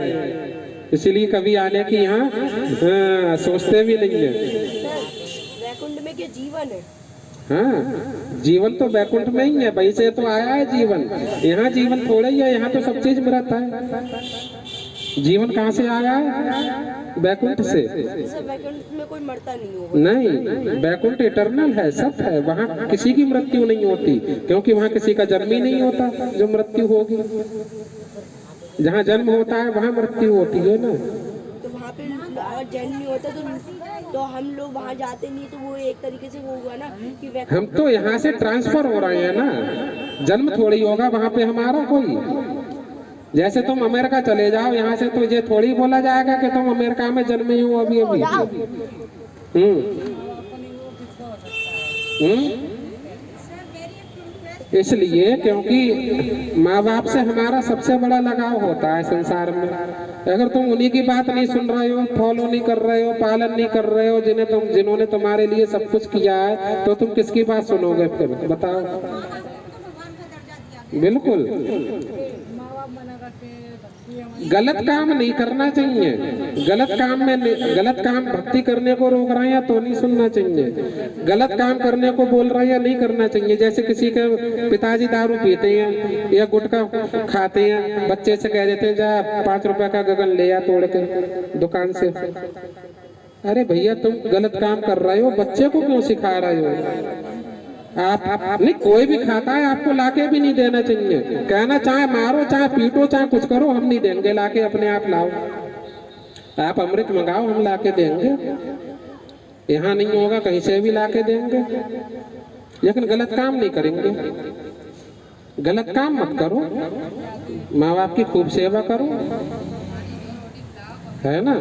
इसीलिए कभी आने की यहाँ सोचते भी नहीं है। सर वैकुंठ में क्या जीवन है? हाँ, जीवन तो वैकुंठ में ही है, वहीं से तो आया है जीवन। यहाँ जीवन थोड़ा ही है, यहाँ तो सब चीज में रहता है। जीवन कहाँ से आया है? वैकुंठ से। सर वैकुंठ में कोई मरता नहीं होगा? नहीं, वैकुंठ इटर्नल है, सब है, वहाँ किसी की मृत्यु नहीं होती, क्योंकि वहाँ किसी का जन्म ही नहीं होता जो मृत्यु होगी। जहाँ जन्म होता है वहाँ मृत्यु होती है ना। तो वहाँ पे अगर जन्म नहीं होता तो हम लोग वहाँ जाते नहीं, तो वो एक तरीके से वो हुआ ना कि वैकुंठ। हम तो यहाँ से ट्रांसफर हो रहे हैं ना, जन्म थोड़ी होगा वहाँ पे हमारा कोई। जैसे तुम अमेरिका चले जाओ यहाँ से, तो ये थोड़ी बोला जाएगा कि तुम अमेरिका में जन्मे हो अभी अभी। इसलिए क्योंकि माँ बाप से हमारा सबसे बड़ा लगाव होता है संसार में। अगर तुम उन्हीं की बात नहीं सुन रहे हो, फॉलो नहीं कर रहे हो, पालन नहीं कर रहे हो, जिन्होंने तुम्हारे लिए सब कुछ किया है, तो तुम किसकी बात सुनोगे फिर बताओ? बिल्कुल गलत काम नहीं करना चाहिए। गलत काम भक्ति करने को रोक रहे हैं तो नहीं सुनना चाहिए। गलत काम करने को बोल रहे हैं नहीं करना चाहिए। जैसे किसी के पिताजी दारू पीते हैं या गुटखा खाते हैं, बच्चे से कह देते हैं जा 5 रुपए का गगन ले आ तोड़ के दुकान से। अरे भैया तुम गलत काम कर रहे हो, बच्चे को क्यों सिखा रहे हो? आप नहीं, कोई भी खाता है आपको लाके भी नहीं देना चाहिए। कहना चाहे मारो, चाहे पीटो, चाहे कुछ करो, हम नहीं देंगे लाके, अपने आप लाओ। आप अमृत मंगाओ, हम लाके देंगे। यहाँ नहीं होगा कहीं से भी लाके देंगे, लेकिन गलत काम नहीं करेंगे। गलत काम मत करो, माँ बाप की खूब सेवा करो, है ना।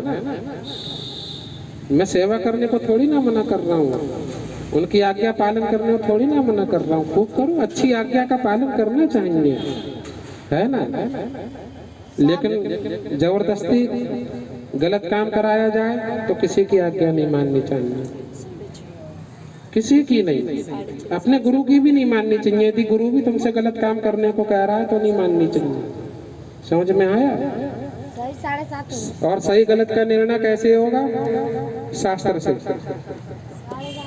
मैं सेवा करने को थोड़ी ना मना कर रहा हूँ, उनकी आज्ञा पालन करने को थोड़ी ना मना कर रहा हूँ। खूब करो, अच्छी आज्ञा का पालन करना चाहिए, है ना। लेकिन जबरदस्ती गलत काम कराया जाए तो किसी की आज्ञा नहीं माननी चाहिए, किसी की नहीं, अपने गुरु की भी नहीं माननी चाहिए। यदि गुरु भी तुमसे गलत काम करने को कह रहा है तो नहीं माननी चाहिए। समझ में आया? 7:30 और सही गलत का निर्णय कैसे होगा? शास्त्र से।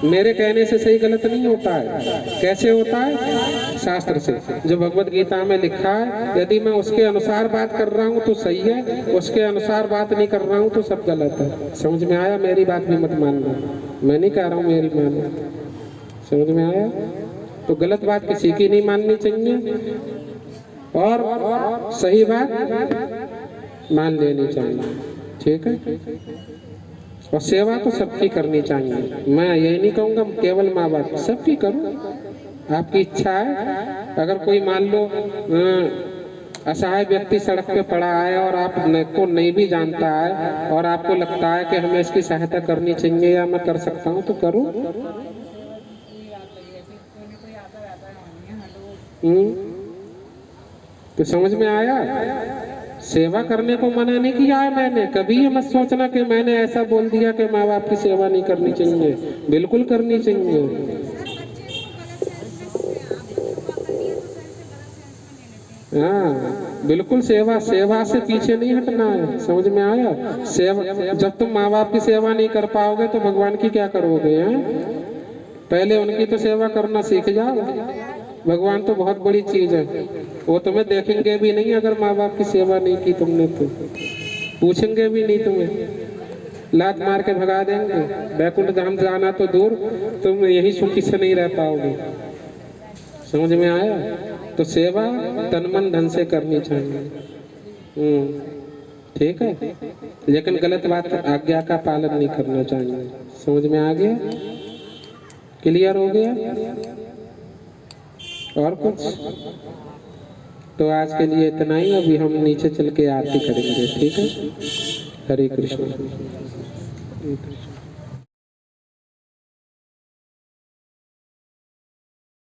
मेरे कहने से सही गलत नहीं होता है। कैसे होता है? शास्त्र से। जो भगवत गीता में लिखा है, यदि मैं उसके अनुसार बात कर रहा हूँ तो सही है, उसके अनुसार बात नहीं कर रहा हूँ तो सब गलत है। समझ में आया? मेरी बात भी मत मानना, मैं नहीं कह रहा हूँ मेरी मानना। समझ में आया? तो गलत बात किसी की नहीं माननी चाहिए और सही बात मान लेनी चाहिए। ठीक है? और सेवा तो सबकी करनी चाहिए। मैं यही नहीं कहूँगा केवल माँ बाप, सबकी करो, आपकी इच्छा है। अगर कोई मान लो असहाय व्यक्ति सड़क पे पड़ा है और आप को नहीं भी जानता है और आपको लगता है कि हमें इसकी सहायता करनी चाहिए या मैं कर सकता हूँ, तो करो। तो समझ में आया? सेवा करने को मना नहीं किया है मैंने। कभी ये मत सोचना कि मैंने ऐसा बोल दिया कि माँ बाप की सेवा नहीं करनी चाहिए, बिल्कुल करनी चाहिए। हाँ बिल्कुल, सेवा से पीछे नहीं हटना है। समझ में आया? सेवा, जब तुम माँ बाप की सेवा नहीं कर पाओगे तो भगवान की क्या करोगे? पहले उनकी तो सेवा करना सीख जाओ। भगवान तो बहुत बड़ी चीज है, वो तुम्हें देखेंगे भी नहीं अगर माँ बाप की सेवा नहीं की तुमने, तो पूछेंगे भी नहीं तुम्हें, लात मार के भगा देंगे। बैकुंठ धाम जाना तो दूर, तुम यही सुखी से नहीं रह पाओगे। समझ में आया? तो सेवा तन मन धन से करनी चाहिए। ठीक है, लेकिन गलत बात आज्ञा का पालन नहीं करना चाहिए। समझ में आ गया? क्लियर हो गया? और कुछ? तो आज के लिए इतना ही, अभी हम नीचे चल के आरती करेंगे, ठीक है। हरे कृष्ण।